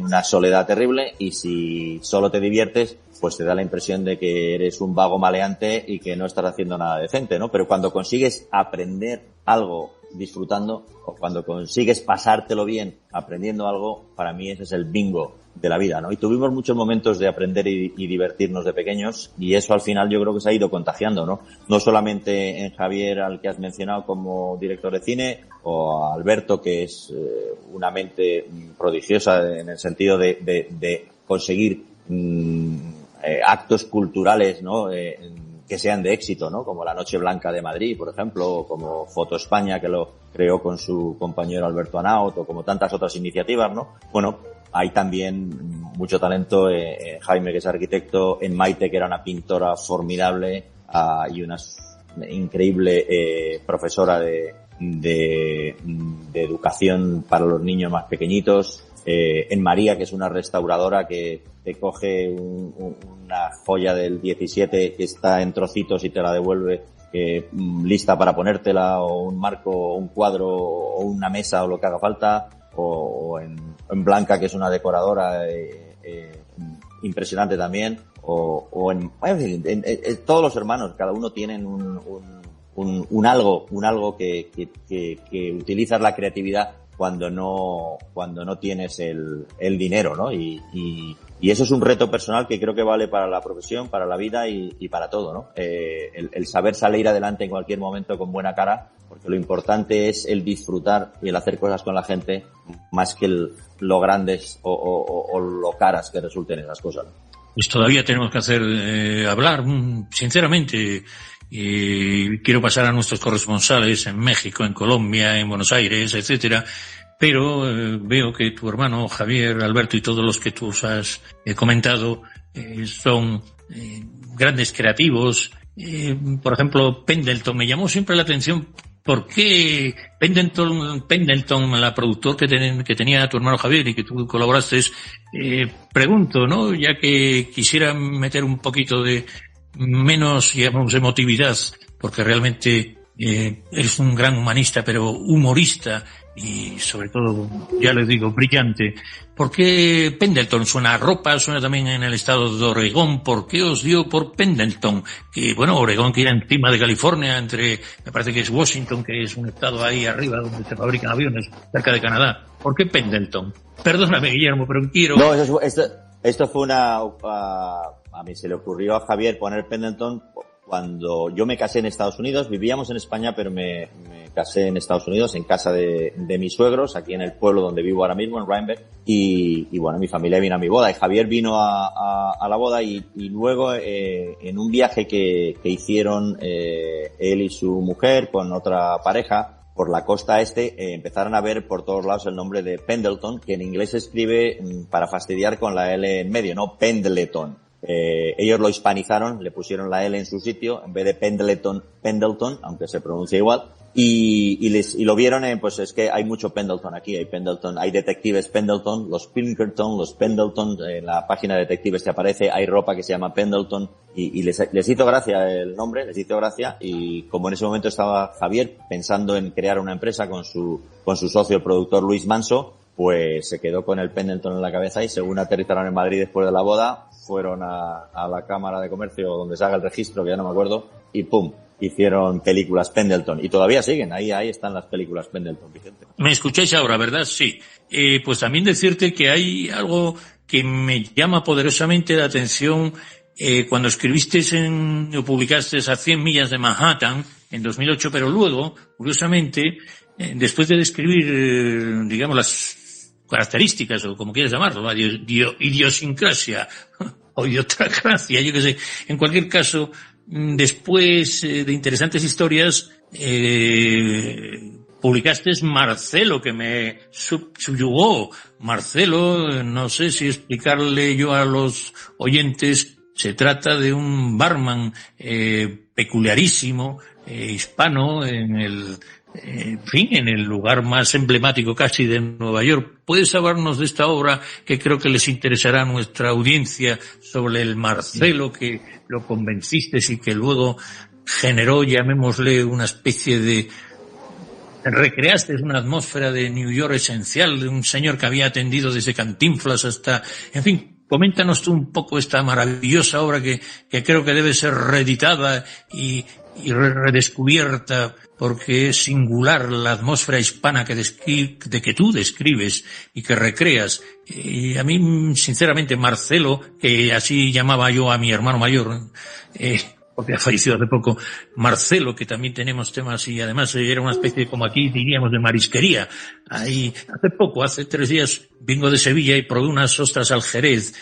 una soledad terrible, y si solo te diviertes, pues te da la impresión de que eres un vago maleante y que no estás haciendo nada decente, ¿no? Pero cuando consigues aprender algo disfrutando, o cuando consigues pasártelo bien aprendiendo algo, para mí ese es el bingo de la vida, ¿no? Y tuvimos muchos momentos de aprender y divertirnos de pequeños, y eso al final yo creo que se ha ido contagiando, ¿no? No solamente en Javier, al que has mencionado como director de cine, o a Alberto, que es una mente prodigiosa en el sentido de conseguir actos culturales, ¿no? Que sean de éxito, ¿no? Como la Noche Blanca de Madrid, por ejemplo, o como Foto España, que lo creó con su compañero Alberto Anaut, o como tantas otras iniciativas, ¿no? Bueno, hay también mucho talento en Jaime, que es arquitecto, en Maite, que era una pintora formidable, y una increíble profesora de educación para los niños más pequeñitos, en María, que es una restauradora que te coge una joya del 17 que está en trocitos y te la devuelve lista para ponértela, o un marco, o un cuadro, o una mesa, o lo que haga falta, o en Blanca, que es una decoradora impresionante también, o en todos los hermanos, cada uno tienen un algo que utilizas la creatividad cuando no tienes el dinero, ¿no? Y eso es un reto personal que creo que vale para la profesión, para la vida y para todo, ¿no? El saber salir adelante en cualquier momento con buena cara, porque lo importante es el disfrutar y el hacer cosas con la gente, más que lo grandes o lo caras que resulten esas cosas. Pues todavía tenemos que hablar, sinceramente. Quiero pasar a nuestros corresponsales en México, en Colombia, en Buenos Aires, etcétera, pero veo que tu hermano Javier, Alberto y todos los que tú has comentado son grandes creativos. Por ejemplo, Pendleton, me llamó siempre la atención. ¿Por qué Pendleton, la productor que tenía tu hermano Javier y que tú colaboraste? Pregunto, ¿no? Ya que quisiera meter un poquito de menos, digamos, emotividad, porque realmente eres un gran humanista, pero humorista y sobre todo, ya les digo, brillante. ¿Por qué Pendleton? Suena a ropa, suena también en el estado de Oregón. ¿Por qué os dio por Pendleton? Que bueno, Oregón queda encima de California, me parece que es Washington, que es un estado ahí arriba donde se fabrican aviones, cerca de Canadá. ¿Por qué Pendleton? Perdóname, Guillermo, pero quiero... No, esto fue a mí se le ocurrió a Javier poner Pendleton cuando yo me casé en Estados Unidos. Vivíamos en España, pero me casé en Estados Unidos, en casa de mis suegros, aquí en el pueblo donde vivo ahora mismo, en Rhinebeck, y bueno, mi familia vino a mi boda, y Javier vino a la boda, y luego en un viaje que hicieron él y su mujer con otra pareja por la costa este, empezaron a ver por todos lados el nombre de Pendleton, que en inglés se escribe, para fastidiar, con la L en medio, no Pendleton. ellos lo hispanizaron, le pusieron la L en su sitio, en vez de Pendleton, aunque se pronuncia igual, y lo vieron pues es que hay mucho Pendleton aquí, hay detectives Pendleton, los Pinkerton, los Pendleton, en la página de detectives te aparece, hay ropa que se llama Pendleton, y les hizo gracia el nombre, y como en ese momento estaba Javier pensando en crear una empresa con su socio, el productor Luis Manso, pues se quedó con el Pendleton en la cabeza y según aterrizaron en Madrid después de la boda, fueron a la Cámara de Comercio donde se haga el registro, que ya no me acuerdo, y ¡pum!, hicieron películas Pendleton. Y todavía siguen, ahí están las películas Pendleton, Vicente. ¿Me escucháis ahora, verdad? Sí. Pues también decirte que hay algo que me llama poderosamente la atención. Cuando escribiste o publicaste a 100 millas de Manhattan en 2008, pero luego, curiosamente, después de describir, digamos, las características, o como quieras llamarlo, la idiosincrasia o idiocracia, yo qué sé, en cualquier caso, después de interesantes historias, publicaste Marcelo, que me subyugó. Marcelo, no sé si explicarle yo a los oyentes, se trata de un barman peculiarísimo, hispano, en el lugar más emblemático casi de Nueva York. ¿Puedes hablarnos de esta obra que creo que les interesará a nuestra audiencia sobre el Marcelo que lo convenciste y que luego generó, llamémosle, una especie de... recreaste una atmósfera de New York esencial, de un señor que había atendido desde Cantinflas hasta... En fin, coméntanos tú un poco esta maravillosa obra que creo que debe ser reeditada y redescubierta, porque es singular la atmósfera hispana que tú describes y que recreas. Y a mí, sinceramente, Marcelo, que así llamaba yo a mi hermano mayor, porque ha fallecido hace poco, Marcelo, que también tenemos temas, y además era una especie, como aquí diríamos, de marisquería. Ahí, hace 3 días, vengo de Sevilla y probé unas ostras al Jerez,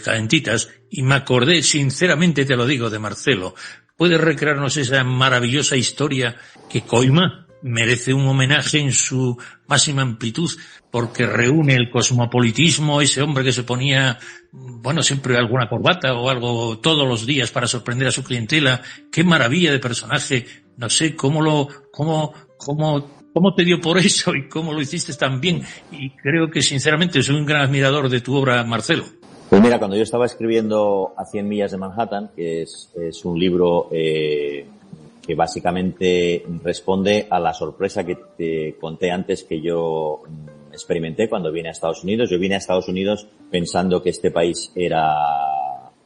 calentitas, y me acordé, sinceramente te lo digo, de Marcelo. ¿Puedes recrearnos esa maravillosa historia que Coima merece un homenaje en su máxima amplitud, porque reúne el cosmopolitismo, ese hombre que se ponía, siempre alguna corbata o algo todos los días para sorprender a su clientela? ¡Qué maravilla de personaje! No sé cómo te dio por eso y cómo lo hiciste tan bien. Y creo que sinceramente soy un gran admirador de tu obra, Marcelo. Pues mira, cuando yo estaba escribiendo a 100 millas de Manhattan, que es un libro que básicamente responde a la sorpresa que te conté antes que yo experimenté cuando vine a Estados Unidos. Yo vine a Estados Unidos pensando que este país era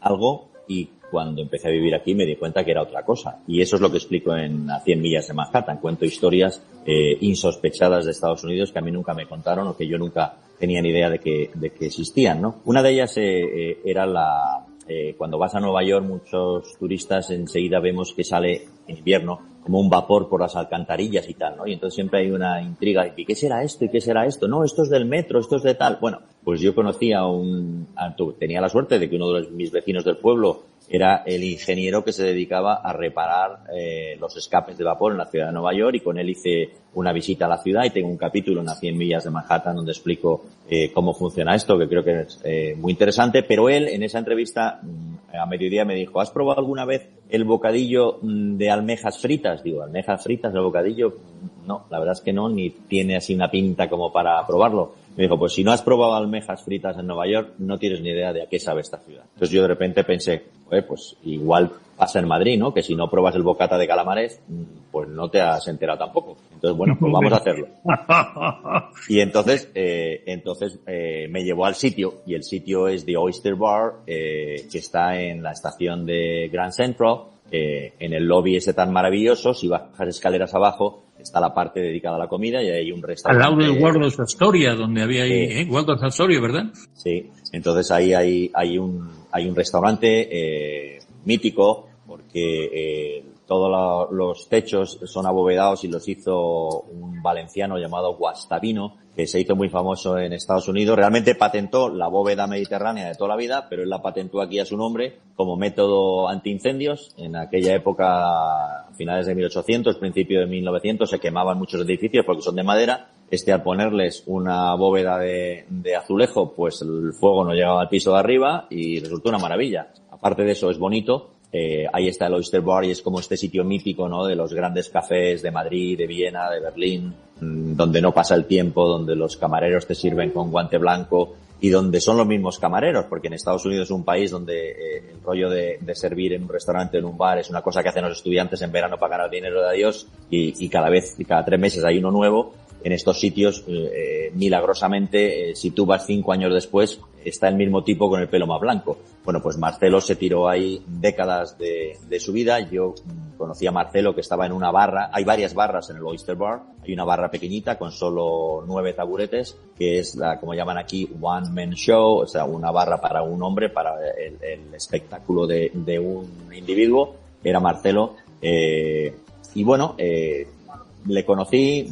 algo, y cuando empecé a vivir aquí me di cuenta que era otra cosa. Y eso es lo que explico en A 100 millas de Manhattan. Cuento historias insospechadas de Estados Unidos que a mí nunca me contaron o que yo nunca tenía ni idea de que existían, ¿no? Una de ellas era cuando vas a Nueva York, muchos turistas enseguida vemos que sale en invierno como un vapor por las alcantarillas y tal, ¿no? Y entonces siempre hay una intriga, ¿y qué será esto? ¿Y qué será esto? No, esto es del metro, esto es de tal. Bueno, pues yo conocí tenía la suerte de que uno de mis vecinos del pueblo era el ingeniero que se dedicaba a reparar los escapes de vapor en la ciudad de Nueva York, y con él hice una visita a la ciudad y tengo un capítulo en A 100 millas de Manhattan donde explico cómo funciona esto, que creo que es muy interesante. Pero él, en esa entrevista, a mediodía me dijo, ¿has probado alguna vez el bocadillo de almejas fritas? Digo, ¿almejas fritas el bocadillo? No, la verdad es que no, ni tiene así una pinta como para probarlo. Me dijo, pues si no has probado almejas fritas en Nueva York, no tienes ni idea de a qué sabe esta ciudad. Entonces yo de repente pensé, pues igual pasa en Madrid, ¿no? Que si no pruebas el bocata de calamares, pues no te has enterado tampoco. Entonces, bueno, pues vamos a hacerlo. Y entonces me llevó al sitio, y el sitio es The Oyster Bar, que está en la estación de Grand Central, en el lobby ese tan maravilloso. Si bajas escaleras abajo, está la parte dedicada a la comida y hay un restaurante. Al lado del Waldorf Astoria, donde había ahí, Waldorf Astoria, ¿verdad? Sí, entonces ahí hay un restaurante mítico, porque todos los techos son abovedados y los hizo un valenciano llamado Guastavino, que se hizo muy famoso en Estados Unidos. Realmente patentó la bóveda mediterránea de toda la vida, pero él la patentó aquí a su nombre como método antiincendios. En aquella época, a finales de 1800, principio de 1900, se quemaban muchos edificios porque son de madera, Al ponerles una bóveda de azulejo, pues el fuego no llegaba al piso de arriba y resultó una maravilla. Aparte de eso, es bonito. Ahí está el Oyster Bar y es como este sitio mítico, ¿no? De los grandes cafés de Madrid, de Viena, de Berlín, donde no pasa el tiempo, donde los camareros te sirven con guante blanco y donde son los mismos camareros, porque en Estados Unidos es un país donde el rollo de servir en un restaurante, en un bar, es una cosa que hacen los estudiantes en verano para ganar dinero de Dios y cada 3 meses hay uno nuevo. En estos sitios, milagrosamente, si tú vas 5 años después, está el mismo tipo con el pelo más blanco. Bueno, pues Marcelo se tiró ahí décadas de su vida. Yo conocí a Marcelo, que estaba en una barra. Hay varias barras en el Oyster Bar. Hay una barra pequeñita con solo 9 taburetes, que es como llaman aquí, one man show, o sea, una barra para un hombre, para el espectáculo de un individuo. Era Marcelo. Y bueno, le conocí.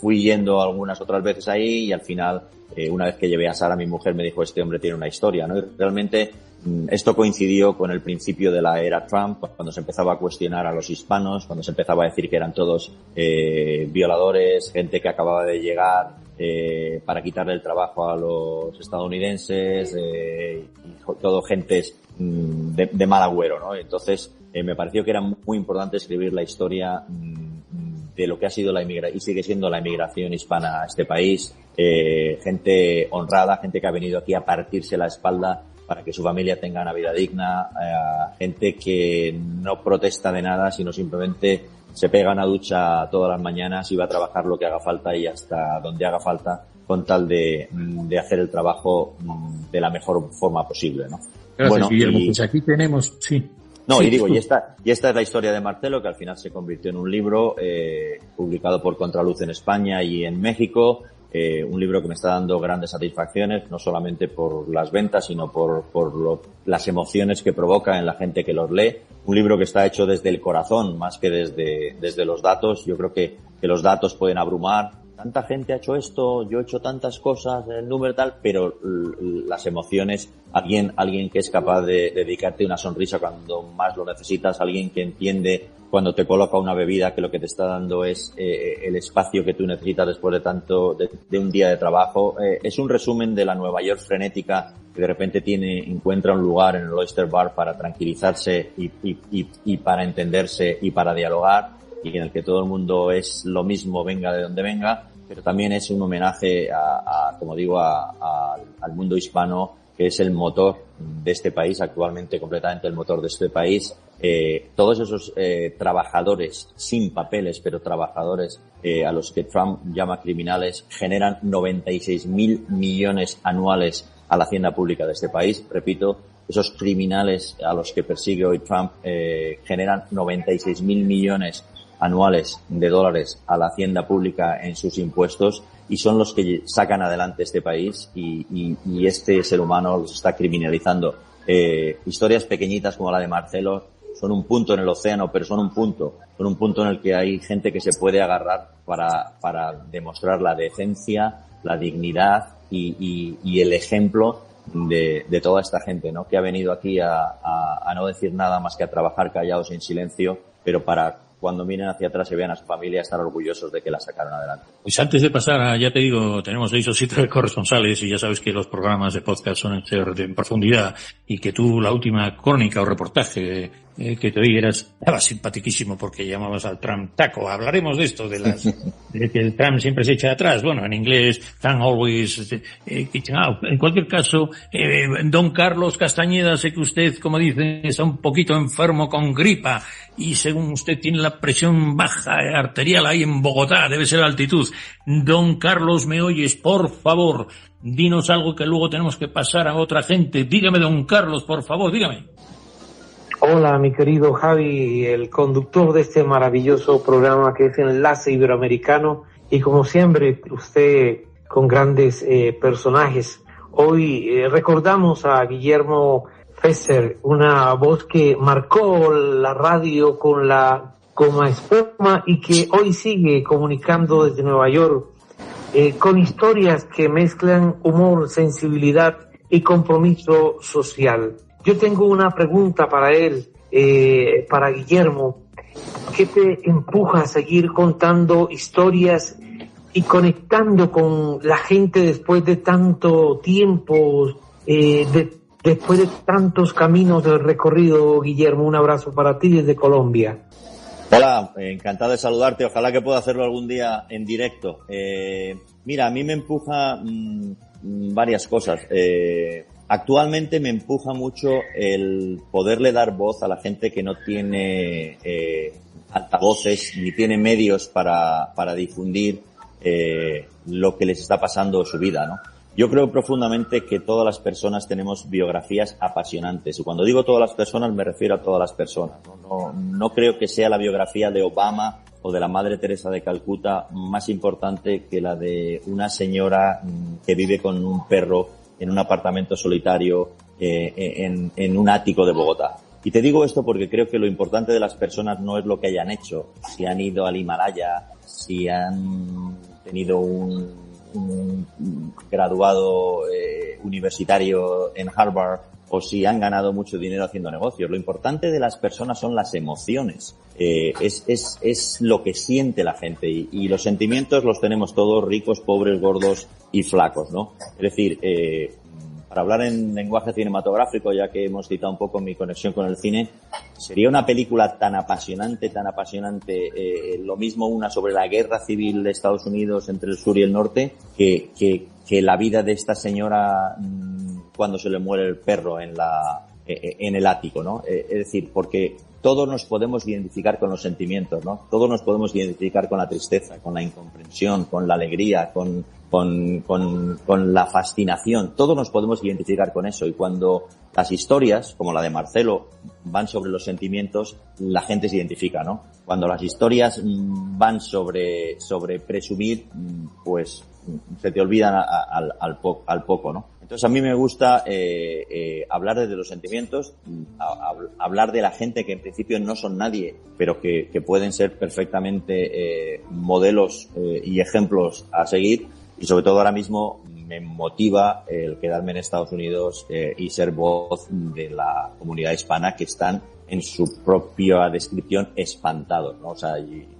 Fui yendo algunas otras veces ahí y al final, una vez que llevé a Sara, mi mujer, me dijo, este hombre tiene una historia, ¿no? Y realmente esto coincidió con el principio de la era Trump, cuando se empezaba a cuestionar a los hispanos, cuando se empezaba a decir que eran todos violadores, gente que acababa de llegar para quitarle el trabajo a los estadounidenses, y todo gentes de mal agüero, ¿no? Entonces, me pareció que era muy importante escribir la historia de lo que ha sido la inmigración y sigue siendo la inmigración hispana a este país, gente honrada, gente que ha venido aquí a partirse la espalda para que su familia tenga una vida digna, gente que no protesta de nada, sino simplemente se pega una ducha todas las mañanas y va a trabajar lo que haga falta y hasta donde haga falta, con tal de hacer el trabajo de la mejor forma posible, ¿no? Gracias, bueno, Guillermo. Pues aquí tenemos, sí. No, sí, y digo, y esta es la historia de Marcelo, que al final se convirtió en un libro publicado por Contraluz en España y en México, un libro que me está dando grandes satisfacciones, no solamente por las ventas, sino por las emociones que provoca en la gente que los lee. Un libro que está hecho desde el corazón, más que desde los datos. Yo creo que los datos pueden abrumar. Tanta gente ha hecho esto, yo he hecho tantas cosas, el número tal, pero las emociones, alguien que es capaz de dedicarte una sonrisa cuando más lo necesitas, alguien que entiende cuando te coloca una bebida que lo que te está dando es el espacio que tú necesitas después de un día de trabajo. Es un resumen de la Nueva York frenética que de repente encuentra un lugar en el Oyster Bar para tranquilizarse y para entenderse y para dialogar, y en el que todo el mundo es lo mismo, venga de donde venga, pero también es un homenaje como digo, al mundo hispano, que es el motor de este país, actualmente completamente el motor de este país. Todos esos trabajadores sin papeles, pero trabajadores a los que Trump llama criminales, generan 96.000 millones anuales a la hacienda pública de este país. Repito, esos criminales a los que persigue hoy Trump generan 96.000 millones anuales de dólares a la hacienda pública en sus impuestos, y son los que sacan adelante este país, y este ser humano los está criminalizando. Historias pequeñitas como la de Marcelo son un punto en el océano, pero son un punto en el que hay gente que se puede agarrar para demostrar la decencia, la dignidad y el ejemplo de toda esta gente, ¿no? Que ha venido aquí a no decir nada más que a trabajar callados en silencio, pero para cuando miren hacia atrás y vean a su familia, estar orgullosos de que la sacaron adelante. Pues antes de pasar ya te digo, tenemos 6 o 7 corresponsales y ya sabes que los programas de podcast son en profundidad, y que tú, la última crónica o reportaje que te oí, estaba simpaticísimo porque llamabas al Trump taco. Hablaremos de esto, de que el Trump siempre se echa atrás. Bueno, en inglés, Trump always kitchen out. En cualquier caso, don Carlos Castañeda, sé que usted, como dicen, está un poquito enfermo con gripa, y según usted tiene la presión baja arterial ahí en Bogotá, debe ser la altitud. Don Carlos, ¿me oyes? Por favor, dinos algo que luego tenemos que pasar a otra gente. Dígame, don Carlos, por favor, dígame. Hola, mi querido Javi, el conductor de este maravilloso programa que es Enlace Iberoamericano, y como siempre, usted con grandes personajes. Hoy recordamos a Guillermo Fesser, una voz que marcó la radio con la espuma y que hoy sigue comunicando desde Nueva York, con historias que mezclan humor, sensibilidad y compromiso social. Yo tengo una pregunta para él, para Guillermo. ¿Qué te empuja a seguir contando historias y conectando con la gente después de tanto tiempo, después de tantos caminos de recorrido. Guillermo, un abrazo para ti desde Colombia. Hola, encantado de saludarte. Ojalá que pueda hacerlo algún día en directo. Mira, a mí me empuja varias cosas. Actualmente me empuja mucho el poderle dar voz a la gente que no tiene altavoces ni tiene medios para difundir lo que les está pasando en su vida, ¿no? Yo creo profundamente que todas las personas tenemos biografías apasionantes. Y cuando digo todas las personas, me refiero a todas las personas. No creo que sea la biografía de Obama o de la Madre Teresa de Calcuta más importante que la de una señora que vive con un perro en un apartamento solitario en un ático de Bogotá. Y te digo esto porque creo que lo importante de las personas no es lo que hayan hecho, si han ido al Himalaya, si han tenido un graduado universitario en Harvard o si han ganado mucho dinero haciendo negocios. Lo importante de las personas son las emociones. Es lo que siente la gente y los sentimientos los tenemos todos, ricos, pobres, gordos y flacos, ¿no? Es decir, para hablar en lenguaje cinematográfico, ya que hemos citado un poco mi conexión con el cine, sería una película tan apasionante, lo mismo una sobre la guerra civil de Estados Unidos entre el sur y el norte, que la vida de esta señora cuando se le muere el perro en el ático, ¿no? Es decir, porque todos nos podemos identificar con los sentimientos, ¿no? Todos nos podemos identificar con la tristeza, con la incomprensión, con la alegría, con la fascinación. Todos nos podemos identificar con eso. Y cuando las historias, como la de Marcelo, van sobre los sentimientos, la gente se identifica, ¿no? Cuando las historias van sobre presumir, pues se te olvidan al poco, ¿no? Entonces a mí me gusta hablar desde los sentimientos, hablar de la gente que en principio no son nadie, pero que pueden ser perfectamente modelos y ejemplos a seguir. Y sobre todo ahora mismo me motiva el quedarme en Estados Unidos y ser voz de la comunidad hispana que están en su propia descripción espantados, ¿no? O sea,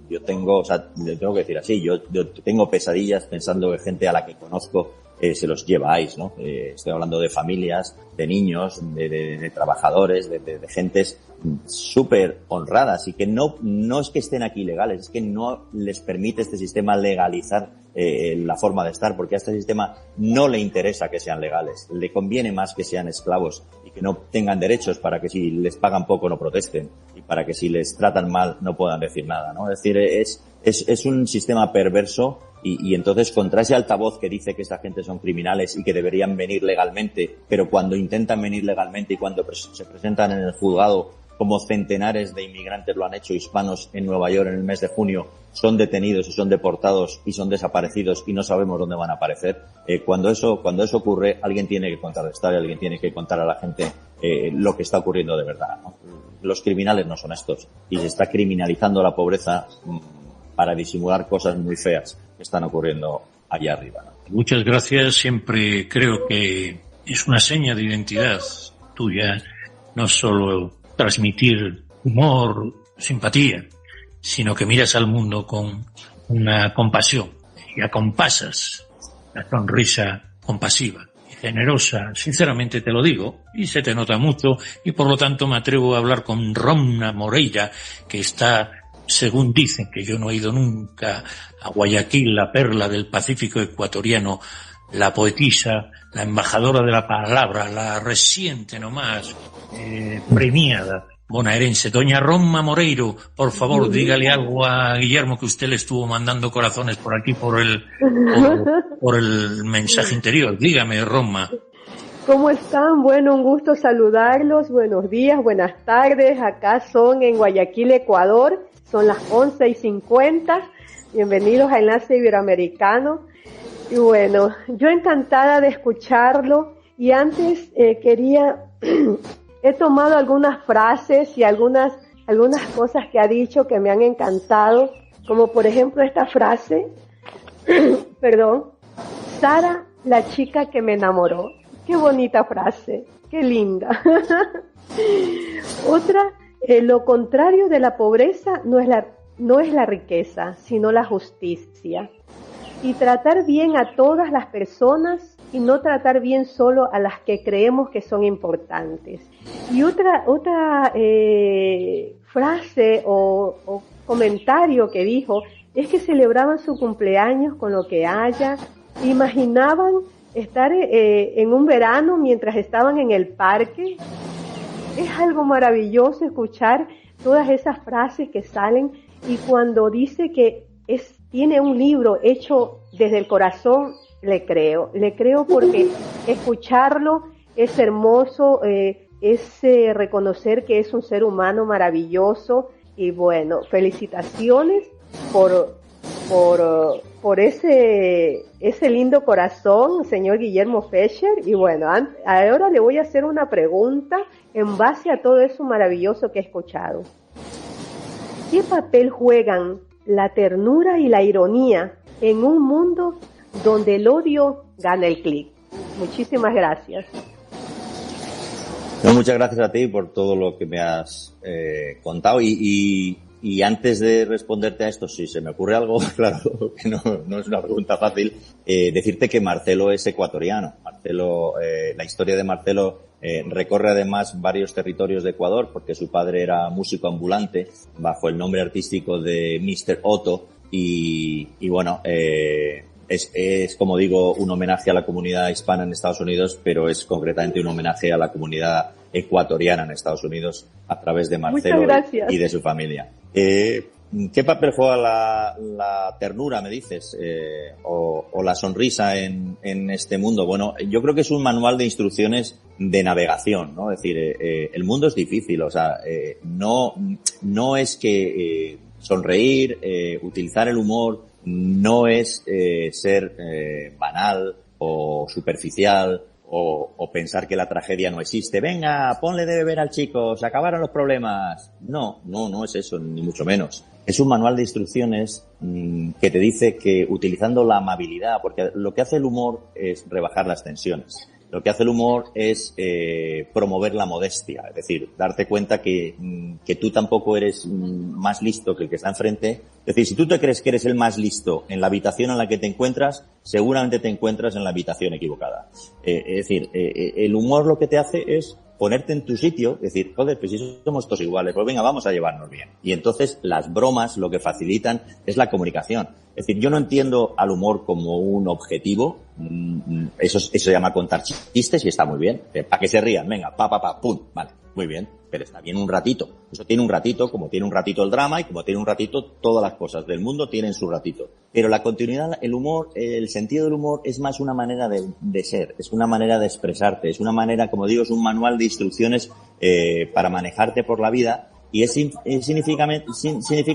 yo tengo, le tengo que decir así, yo tengo pesadillas pensando que gente a la que conozco se los lleváis, ¿no? Estoy hablando de familias, de niños, de trabajadores, de gentes súper honradas y que no es que estén aquí ilegales, es que no les permite este sistema legalizar la forma de estar, porque a este sistema no le interesa que sean legales, le conviene más que sean esclavos y que no tengan derechos para que si les pagan poco no protesten y para que si les tratan mal no puedan decir nada, ¿no? Es decir, es un sistema perverso y entonces contra ese altavoz que dice que esta gente son criminales y que deberían venir legalmente, pero cuando intentan venir legalmente y cuando se presentan en el juzgado como centenares de inmigrantes lo han hecho hispanos en Nueva York en el mes de junio, son detenidos y son deportados y son desaparecidos y no sabemos dónde van a aparecer. Cuando eso ocurre, alguien tiene que contar la historia, alguien tiene que contar a la gente lo que está ocurriendo de verdad, ¿no? Los criminales no son estos y se está criminalizando la pobreza para disimular cosas muy feas que están ocurriendo allá arriba, ¿no? Muchas gracias. Siempre creo que es una seña de identidad tuya, no solo transmitir humor, simpatía, sino que miras al mundo con una compasión y acompasas la sonrisa compasiva y generosa. Sinceramente te lo digo, y se te nota mucho, y por lo tanto me atrevo a hablar con Romna Moreira, que está, según dicen, que yo no he ido nunca a Guayaquil, la perla del Pacífico ecuatoriano, la poetisa, la embajadora de la palabra, la reciente nomás, premiada bonaerense, doña Romna Moreiro. Por favor, dígale algo a Guillermo, que usted le estuvo mandando corazones por aquí por el mensaje interior. Dígame, Romna. ¿Cómo están? Bueno, un gusto saludarlos. Buenos días, buenas tardes. Acá son en Guayaquil, Ecuador. Son las 11:50. Bienvenidos a Enlace Iberoamericano. Y bueno, yo encantada de escucharlo. Y antes he tomado algunas frases y algunas cosas que ha dicho que me han encantado. Como por ejemplo esta frase, perdón, Sara, la chica que me enamoró. Qué bonita frase, qué linda. Otra, lo contrario de la pobreza no es la riqueza, sino la justicia. y tratar bien a todas las personas y no tratar bien solo a las que creemos que son importantes. Y otra frase o comentario que dijo es que celebraban su cumpleaños con lo que haya, imaginaban estar en un verano mientras estaban en el parque. Es algo maravilloso escuchar todas esas frases que salen, y cuando dice que tiene un libro hecho desde el corazón, le creo porque escucharlo es hermoso, es reconocer que es un ser humano maravilloso. Y bueno, felicitaciones por ese lindo corazón, señor Guillermo Fescher. Y bueno, ahora le voy a hacer una pregunta en base a todo eso maravilloso que he escuchado. ¿Qué papel juegan la ternura y la ironía en un mundo donde el odio gana el clic? Muchísimas gracias. No, muchas gracias a ti por todo lo que me has contado y antes de responderte a esto, si se me ocurre algo, claro, que no es una pregunta fácil, decirte que Marcelo es ecuatoriano. Marcelo, la historia de Marcelo recorre además varios territorios de Ecuador, porque su padre era músico ambulante bajo el nombre artístico de Mr. Otto y bueno, es como digo, un homenaje a la comunidad hispana en Estados Unidos, pero es concretamente un homenaje a la comunidad ecuatoriana en Estados Unidos a través de Marcelo y de su familia. ¿Qué papel juega la ternura, me dices, o la sonrisa en este mundo? Bueno, yo creo que es un manual de instrucciones de navegación, ¿no? Es decir, el mundo es difícil, o sea, no es que sonreír, utilizar el humor, no es ser banal o superficial o pensar que la tragedia no existe. Venga, ponle de beber al chico, se acabaron los problemas. No es eso, ni mucho menos. Es un manual de instrucciones que te dice que utilizando la amabilidad, porque lo que hace el humor es rebajar las tensiones. Lo que hace el humor es promover la modestia, es decir, darte cuenta que tú tampoco eres más listo que el que está enfrente. Es decir, si tú te crees que eres el más listo en la habitación en la que te encuentras, seguramente te encuentras en la habitación equivocada. Es decir, el humor lo que te hace es ponerte en tu sitio, decir, joder, pues si somos todos iguales, pues venga, vamos a llevarnos bien. Y entonces las bromas lo que facilitan es la comunicación. Es decir, yo no entiendo al humor como un objetivo, eso se llama contar chistes y está muy bien, para que se rían, venga, pum, vale, muy bien, pero está bien un ratito. Eso tiene un ratito, como tiene un ratito el drama y como tiene un ratito todas las cosas del mundo tienen su ratito. Pero la continuidad, el humor, el sentido del humor es más una manera de ser, es una manera de expresarte, es una manera, como digo, es un manual de instrucciones para manejarte por la vida y significa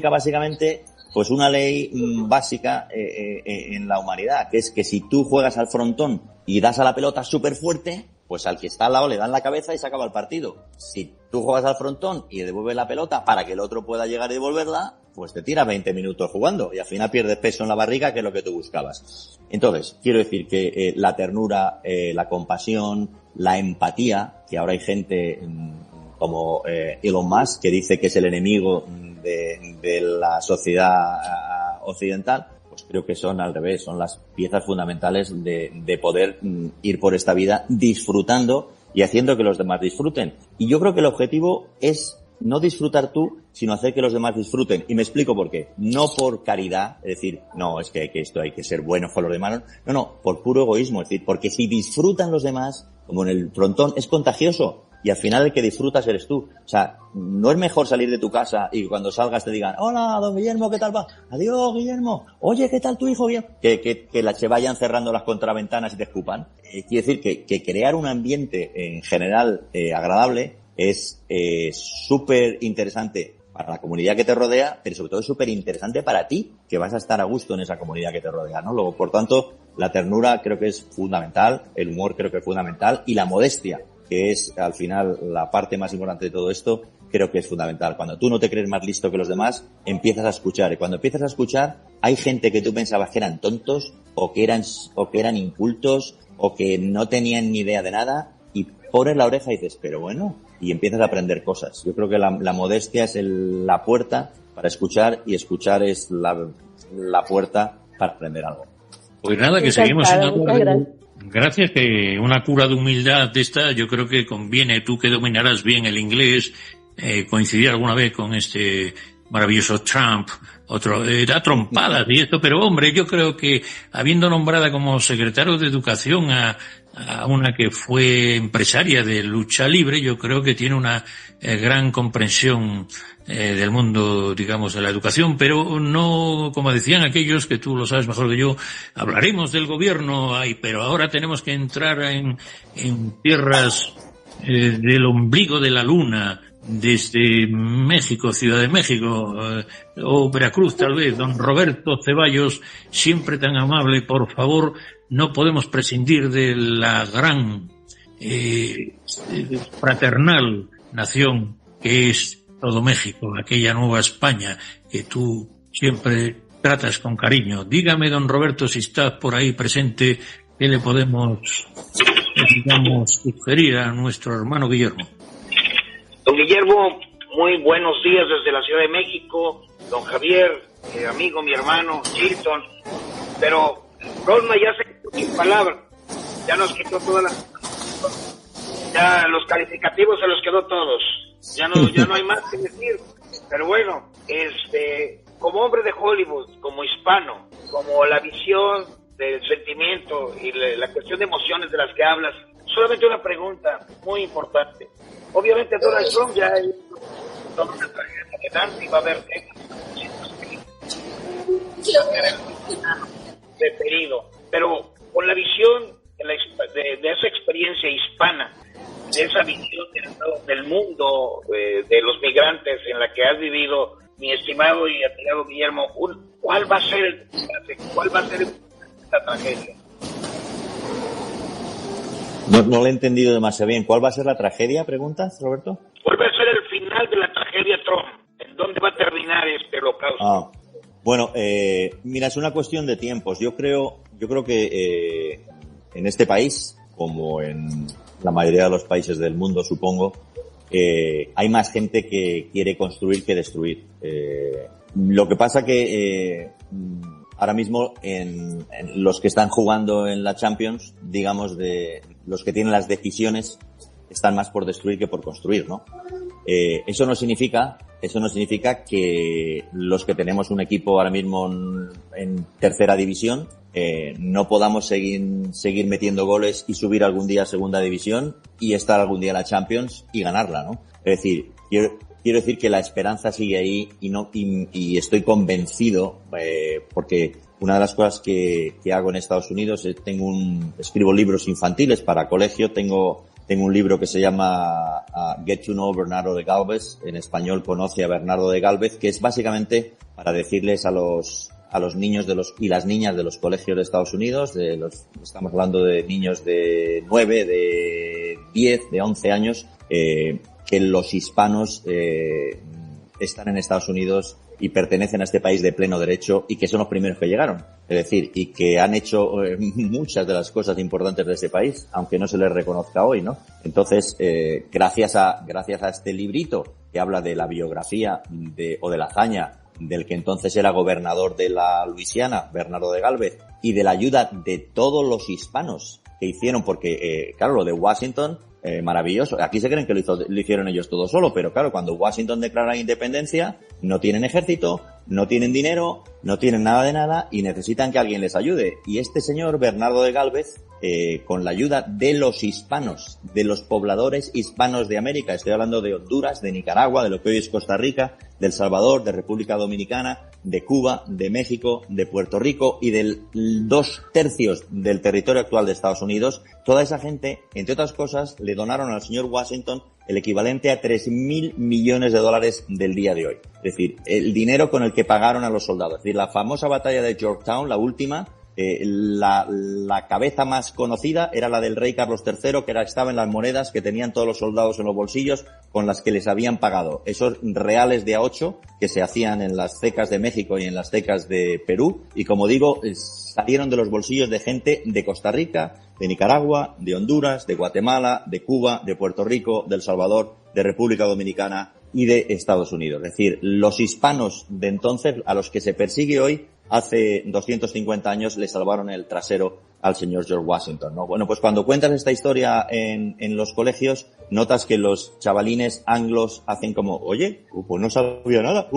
básicamente pues una ley básica en la humanidad, que es que si tú juegas al frontón y das a la pelota súper fuerte, pues al que está al lado le dan la cabeza y se acaba el partido. Si tú juegas al frontón y devuelves la pelota para que el otro pueda llegar y devolverla, pues te tiras 20 minutos jugando y al final pierdes peso en la barriga, que es lo que tú buscabas. Entonces, quiero decir que la ternura, la compasión, la empatía, que ahora hay gente como Elon Musk que dice que es el enemigo de la sociedad occidental, pues creo que son al revés, son las piezas fundamentales de poder ir por esta vida disfrutando y haciendo que los demás disfruten. Y yo creo que el objetivo es no disfrutar tú, sino hacer que los demás disfruten. Y me explico por qué. No por caridad, es decir, no, es que esto hay que ser buenos con los demás. No, por puro egoísmo. Es decir, porque si disfrutan los demás, como en el frontón, es contagioso. Y al final el que disfrutas eres tú. O sea, no es mejor salir de tu casa y cuando salgas te digan, hola, don Guillermo, ¿qué tal va? Adiós, Guillermo. Oye, ¿qué tal tu hijo? Bien. Que se vayan cerrando las contraventanas y te escupan. Quiere decir que crear un ambiente en general agradable es súper interesante para la comunidad que te rodea, pero sobre todo es súper interesante para ti, que vas a estar a gusto en esa comunidad que te rodea, ¿no? Luego, por tanto, la ternura creo que es fundamental, el humor creo que es fundamental, y la modestia, que es al final la parte más importante de todo esto, creo que es fundamental. Cuando tú no te crees más listo que los demás, empiezas a escuchar. Y cuando empiezas a escuchar, hay gente que tú pensabas que eran tontos, o que eran incultos, o que no tenían ni idea de nada, y pones la oreja y dices, pero bueno, y empiezas a aprender cosas. Yo creo que la modestia es la puerta para escuchar, y escuchar es la puerta para aprender algo. Pues nada, que seguimos Encantada, en muchas gracias. Gracias, que una cura de humildad de esta, yo creo que conviene, tú que dominarás bien el inglés, coincidir alguna vez con este maravilloso Trump, da trompadas y esto, pero hombre, yo creo que habiendo nombrada como secretario de Educación a una que fue empresaria de lucha libre, yo creo que tiene una gran comprensión del mundo, digamos, de la educación, pero no, como decían aquellos, que tú lo sabes mejor que yo, hablaremos del gobierno, pero ahora tenemos que entrar en tierras del ombligo de la luna, desde México, Ciudad de México, o Veracruz tal vez. Don Roberto Ceballos, siempre tan amable, por favor, no podemos prescindir de la gran fraternal nación que es todo México, aquella Nueva España que tú siempre tratas con cariño. Dígame, don Roberto, si está por ahí presente, ¿qué le podemos, digamos, sugerir a nuestro hermano Guillermo? Don Guillermo, muy buenos días desde la Ciudad de México. Don Javier, amigo, mi hermano, Chilton. Pero Rosma ya se quitó sin palabras. Ya nos quitó todas las... Ya los calificativos se los quedó todos. Ya no hay más que decir. Pero bueno, como hombre de Hollywood, como hispano, como la visión del sentimiento y la cuestión de emociones de las que hablas, solamente una pregunta muy importante. Obviamente Donald Trump ya toma una tarjeta de Nancy, va a haber preferido, pero con la visión de esa experiencia hispana, de esa visión del mundo, de los migrantes en la que has vivido, mi estimado y admirado Guillermo, ¿cuál va a ser esta tragedia? No lo he entendido demasiado bien. ¿Cuál va a ser la tragedia, preguntas, Roberto? ¿Cuál va a ser el final de la tragedia Trump? ¿En dónde va a terminar este holocausto? Bueno, mira, es una cuestión de tiempos. Yo creo que en este país, como en la mayoría de los países del mundo, supongo, hay más gente que quiere construir que destruir. Lo que pasa que ahora mismo en los que están jugando en la Champions, digamos, de los que tienen las decisiones, están más por destruir que por construir, ¿no? Eso no significa que los que tenemos un equipo ahora mismo en tercera división no podamos seguir metiendo goles y subir algún día a segunda división y estar algún día en la Champions y ganarla, ¿no? Es decir, quiero decir que la esperanza sigue ahí y estoy convencido, porque una de las cosas que hago en Estados Unidos es escribo libros infantiles para colegio. Tengo un libro que se llama Get to Know Bernardo de Galvez. En español, Conoce a Bernardo de Galvez, que es básicamente para decirles a los niños y las niñas de los colegios de Estados Unidos, estamos hablando de niños de 9, de 10, de 11 años, que los hispanos están en Estados Unidos y pertenecen a este país de pleno derecho y que son los primeros que llegaron. Es decir, y que han hecho muchas de las cosas importantes de este país, aunque no se les reconozca hoy, ¿no? Entonces, gracias a este librito que habla de la biografía o de la hazaña del que entonces era gobernador de la Luisiana, Bernardo de Galvez, y de la ayuda de todos los hispanos que hicieron, porque, claro, lo de Washington, maravilloso. Aquí se creen que lo hicieron ellos todo solo, pero claro, cuando Washington declara la independencia, no tienen ejército, no tienen dinero, no tienen nada de nada y necesitan que alguien les ayude. Y este señor, Bernardo de Galvez, con la ayuda de los hispanos, de los pobladores hispanos de América, estoy hablando de Honduras, de Nicaragua, de lo que hoy es Costa Rica, de El Salvador, de República Dominicana, de Cuba, de México, de Puerto Rico y del 2/3 del territorio actual de Estados Unidos, toda esa gente, entre otras cosas, le donaron al señor Washington el equivalente a $3.000 millones del día de hoy. Es decir, el dinero con el que pagaron a los soldados. Es decir, la famosa batalla de Yorktown, la última, la cabeza más conocida era la del rey Carlos III, que estaba en las monedas que tenían todos los soldados en los bolsillos con las que les habían pagado. Esos reales de A8 que se hacían en las cecas de México y en las cecas de Perú. Y como digo, salieron de los bolsillos de gente de Costa Rica, de Nicaragua, de Honduras, de Guatemala, de Cuba, de Puerto Rico, de El Salvador, de República Dominicana y de Estados Unidos. Es decir, los hispanos de entonces, a los que se persigue hoy, hace 250 años le salvaron el trasero al señor George Washington, ¿no? Bueno, pues cuando cuentas esta historia en los colegios, notas que los chavalines anglos hacen como, oye, pues no sabía nada,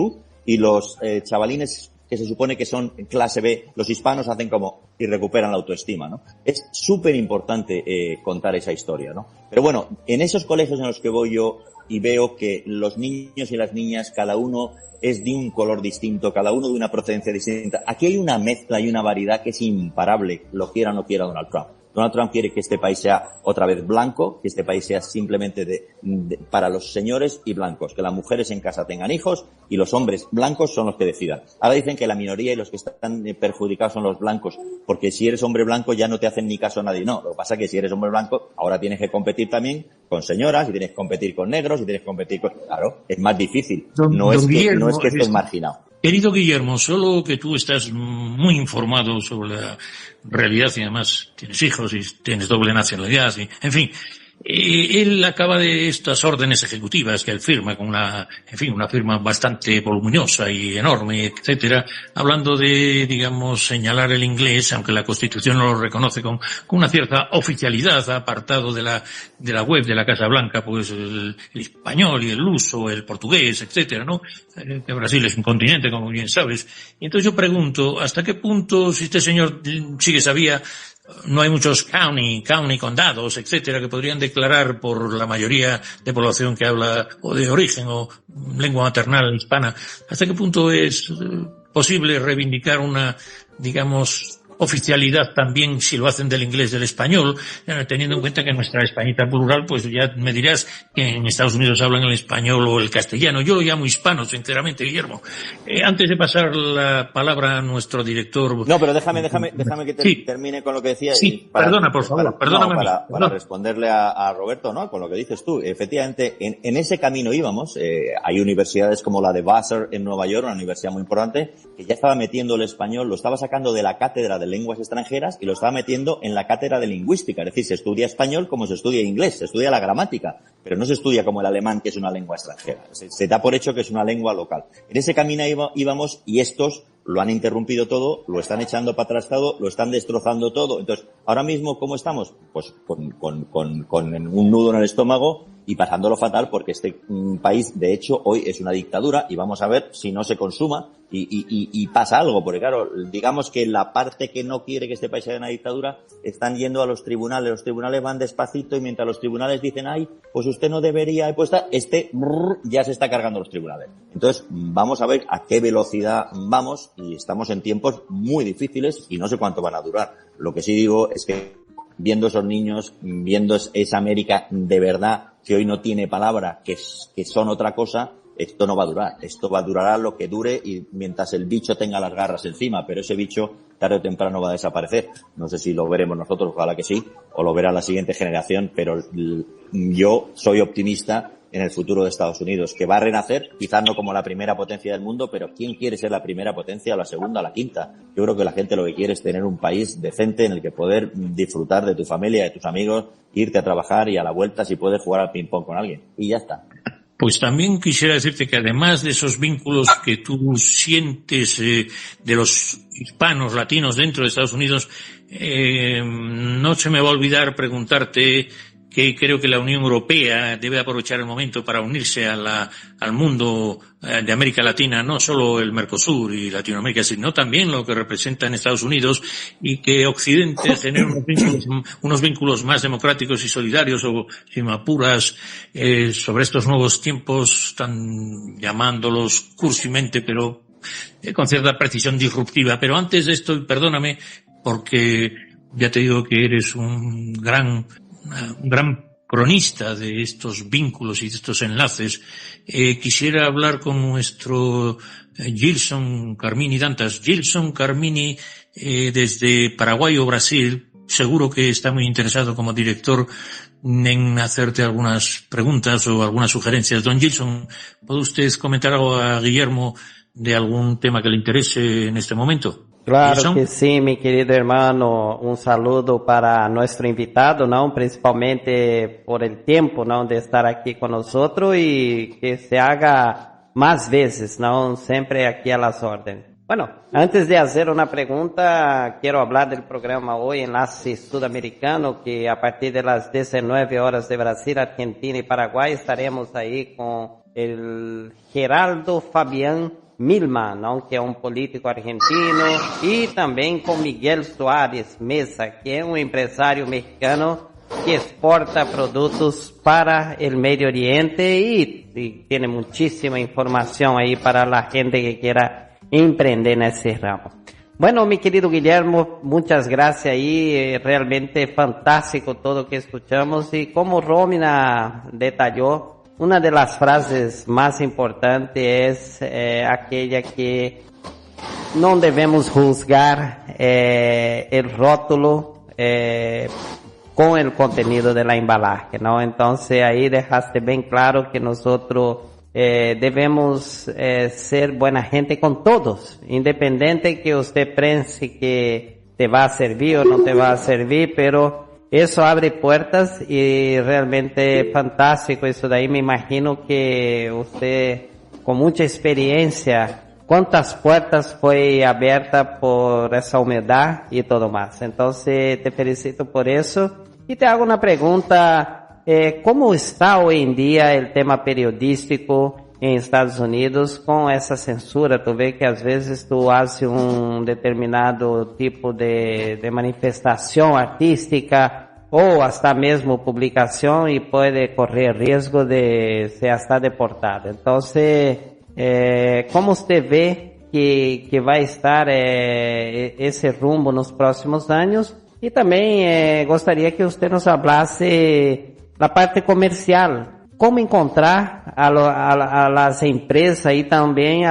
y los chavalines que se supone que son clase B, los hispanos hacen como y recuperan la autoestima, ¿no? Es súper importante contar esa historia, ¿no? Pero bueno, en esos colegios en los que voy yo y veo que los niños y las niñas, cada uno es de un color distinto, cada uno de una procedencia distinta. Aquí hay una mezcla y una variedad que es imparable, lo quiera o no quiera Donald Trump. Donald Trump quiere que este país sea otra vez blanco, que este país sea simplemente para los señores y blancos, que las mujeres en casa tengan hijos y los hombres blancos son los que decidan. Ahora dicen que la minoría y los que están perjudicados son los blancos, porque si eres hombre blanco ya no te hacen ni caso a nadie. No, lo que pasa es que si eres hombre blanco ahora tienes que competir también con señoras y tienes que competir con negros y tienes que competir con... Claro, es más difícil. No es que estés marginado. Querido Guillermo, solo que tú estás muy informado sobre la realidad y además tienes hijos y tienes doble nacionalidad, y, en fin, él acaba de estas órdenes ejecutivas que él firma con una firma bastante voluminosa y enorme, etcétera, hablando de, digamos, señalar el inglés, aunque la Constitución no lo reconoce con una cierta oficialidad, apartado de la web de la Casa Blanca, pues el español y el luso, el portugués, etcétera, ¿no? Que Brasil es un continente, como bien sabes. Y entonces yo pregunto, ¿hasta qué punto, si este señor sí que sabía, no hay muchos county, condados, etcétera, que podrían declarar por la mayoría de población que habla o de origen o lengua maternal hispana? ¿Hasta qué punto es posible reivindicar una, digamos, oficialidad también si lo hacen del inglés del español, teniendo en cuenta que nuestra Españita plural, pues ya me dirás que en Estados Unidos hablan el español o el castellano? Yo lo llamo hispano, sinceramente, Guillermo. Antes de pasar la palabra a nuestro director... No, pero déjame que termine con lo que decía. Sí, perdona, por favor, perdóname. Para responderle a Roberto, ¿no? Con lo que dices tú. Efectivamente, en ese camino íbamos. Hay universidades como la de Vassar en Nueva York, una universidad muy importante, que ya estaba metiendo el español, lo estaba sacando de la cátedra de lenguas extranjeras y lo estaba metiendo en la cátedra de lingüística. Es decir, se estudia español como se estudia inglés, se estudia la gramática, pero no se estudia como el alemán, que es una lengua extranjera. Se da por hecho que es una lengua local. En ese camino íbamos y estos lo han interrumpido todo, lo están echando para atrás todo, lo están destrozando todo. Entonces, ahora mismo, ¿cómo estamos? Pues con un nudo en el estómago y pasándolo fatal, porque este país, de hecho, hoy es una dictadura y vamos a ver si no se consuma y pasa algo, porque claro, digamos que la parte que no quiere que este país sea una dictadura están yendo a los tribunales van despacito y mientras los tribunales dicen, ay, pues usted no debería, pues ya se está cargando los tribunales. Entonces, vamos a ver a qué velocidad vamos y estamos en tiempos muy difíciles y no sé cuánto van a durar. Lo que sí digo es que viendo esos niños, viendo esa América de verdad que hoy no tiene palabra, que son otra cosa, esto no va a durar. Esto va a durar lo que dure y mientras el bicho tenga las garras encima, pero ese bicho tarde o temprano va a desaparecer. No sé si lo veremos nosotros, ojalá que sí, o lo verá la siguiente generación, pero yo soy optimista en el futuro de Estados Unidos, que va a renacer, quizás no como la primera potencia del mundo, pero ¿quién quiere ser la primera potencia, la segunda, la quinta? Yo creo que la gente lo que quiere es tener un país decente en el que poder disfrutar de tu familia, de tus amigos, irte a trabajar y a la vuelta si puedes jugar al ping-pong con alguien. Y ya está. Pues también quisiera decirte que además de esos vínculos que tú sientes de los hispanos, latinos dentro de Estados Unidos, no se me va a olvidar preguntarte que creo que la Unión Europea debe aprovechar el momento para unirse al mundo de América Latina, no solo el Mercosur y Latinoamérica, sino también lo que representa en Estados Unidos, y que Occidente tener unos vínculos más democráticos y solidarios, o si me apuras, sobre estos nuevos tiempos, están llamándolos cursimente, pero con cierta precisión disruptiva. Pero antes de esto, perdóname, porque ya te digo que eres un gran cronista de estos vínculos y de estos enlaces. Quisiera hablar con nuestro Gilson Carmini Dantas. Gilson Carmini, desde Paraguay o Brasil, seguro que está muy interesado como director en hacerte algunas preguntas o algunas sugerencias. Don Gilson, ¿puede usted comentar algo a Guillermo de algún tema que le interese en este momento? Claro Gilson. que sí, mi querido hermano. Un saludo para nuestro invitado, ¿no? Principalmente por el tiempo, ¿no? De estar aquí con nosotros y que se haga más veces, ¿no? Siempre aquí a las órdenes. Bueno, antes de hacer una pregunta, quiero hablar del programa hoy, Enlace Sudamericano, que a partir de las 19 horas de Brasil, Argentina y Paraguay estaremos ahí con el Geraldo Fabián Milma, ¿no? Que es un político argentino, y también con Miguel Suárez Mesa, que es un empresario mexicano que exporta productos para el Medio Oriente y tiene muchísima información ahí para la gente que quiera emprender en ese ramo. Bueno, mi querido Guillermo, muchas gracias ahí, realmente fantástico todo que escuchamos, y como Romina detalló, una de las frases más importantes es aquella que no debemos juzgar el rótulo con el contenido de la embalaje, ¿no? Entonces ahí dejaste bien claro que nosotros debemos ser buena gente con todos, independiente que usted piense que te va a servir o no te va a servir, pero eso abre puertas y realmente fantástico eso de ahí. Me imagino que usted con mucha experiencia, cuántas puertas fue abierta por esa humildad y todo más. Entonces te felicito por eso y te hago una pregunta. ¿Cómo está hoy en día el tema periodístico en Estados Unidos con esa censura? Tú ves que a veces tú haces un determinado tipo de manifestación artística o hasta mesmo publicación y puede correr riesgo de ser hasta deportado. Entonces, ¿cómo usted ve que va a estar ese rumbo en los próximos años? Y también gostaría que usted nos hablase la parte comercial, cómo encontrar a las empresas y también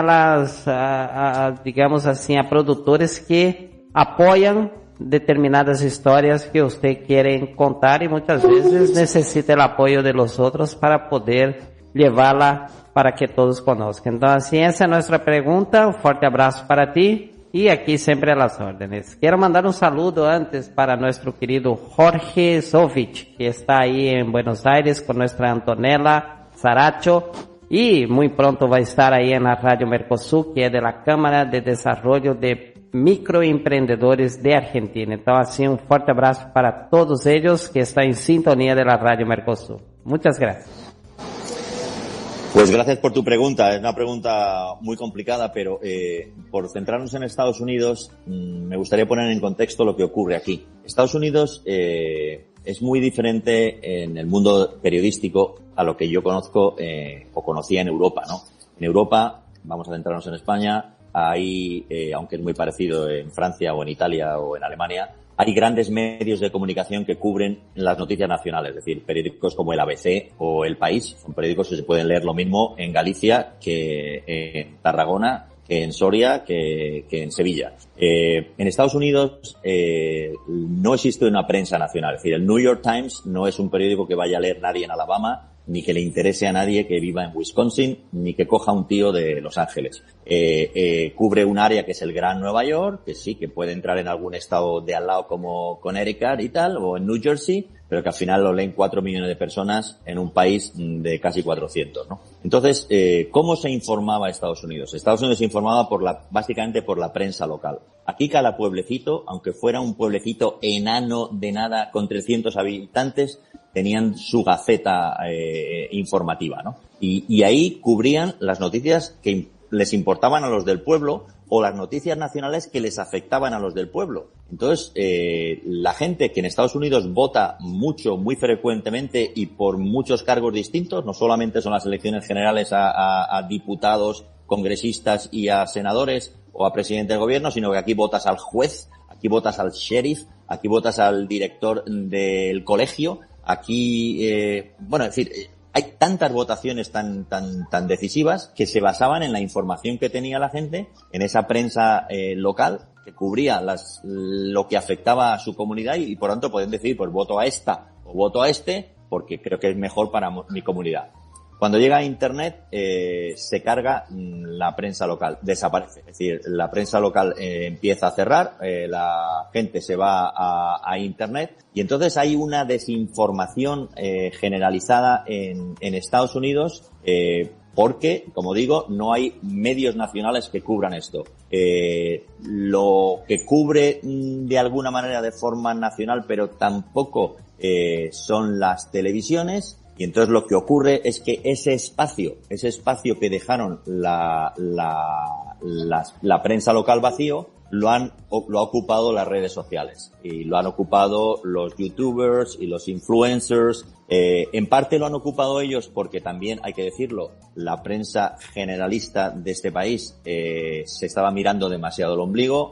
digamos así, a productores que apoyan determinadas historias que usted quiere contar y muchas veces necesita el apoyo de los otros para poder llevarla para que todos conozcan. Entonces, esa es nuestra pregunta. Un fuerte abrazo para ti. Y aquí siempre a las órdenes. Quiero mandar un saludo antes para nuestro querido Jorge Sovich, que está ahí en Buenos Aires con nuestra Antonella Saracho, y muy pronto va a estar ahí en la Radio Mercosur, que es de la Cámara de Desarrollo de Microemprendedores de Argentina. Entonces, así un fuerte abrazo para todos ellos que están en sintonía de la Radio Mercosur. Muchas gracias. Pues gracias por tu pregunta. Es una pregunta muy complicada, pero por centrarnos en Estados Unidos, me gustaría poner en contexto lo que ocurre aquí. Estados Unidos es muy diferente en el mundo periodístico a lo que yo conozco o conocía en Europa, ¿no? En Europa, vamos a centrarnos en España, hay, aunque es muy parecido en Francia o en Italia o en Alemania, hay grandes medios de comunicación que cubren las noticias nacionales, es decir, periódicos como el ABC o El País. Son periódicos que se pueden leer lo mismo en Galicia que en Tarragona, que en Soria, que en Sevilla. En Estados Unidos no existe una prensa nacional, es decir, el New York Times no es un periódico que vaya a leer nadie en Alabama, ni que le interese a nadie que viva en Wisconsin, ni que coja un tío de Los Ángeles. Cubre un área que es el Gran Nueva York, que sí, que puede entrar en algún estado de al lado como Connecticut y tal, o en New Jersey, pero que al final lo leen 4 millones de personas en un país de casi 400, ¿no? Entonces, ¿cómo se informaba Estados Unidos? Estados Unidos se informaba básicamente por la prensa local. Aquí cada pueblecito, aunque fuera un pueblecito enano de nada con 300 habitantes, tenían su gaceta informativa, ¿no? Y ahí cubrían las noticias que les importaban a los del pueblo o las noticias nacionales que les afectaban a los del pueblo. Entonces, la gente que en Estados Unidos vota mucho, muy frecuentemente y por muchos cargos distintos, no solamente son las elecciones generales a diputados, congresistas y a senadores o a presidente del gobierno, sino que aquí votas al juez, aquí votas al sheriff, aquí votas al director del colegio, aquí, es decir, hay tantas votaciones tan decisivas que se basaban en la información que tenía la gente, en esa prensa local que cubría lo que afectaba a su comunidad y por tanto pueden decir, pues voto a esta o voto a este porque creo que es mejor para mi comunidad. Cuando llega a Internet, se carga la prensa local, desaparece. Es decir, la prensa local empieza a cerrar, la gente se va a Internet y entonces hay una desinformación generalizada en Estados Unidos porque, como digo, no hay medios nacionales que cubran esto. Lo que cubre de alguna manera de forma nacional, pero tampoco son las televisiones, y entonces lo que ocurre es que ese espacio que dejaron la prensa local vacío, lo ha ocupado las redes sociales, y lo han ocupado los youtubers y los influencers. En parte lo han ocupado ellos porque también, hay que decirlo, la prensa generalista de este país se estaba mirando demasiado el ombligo.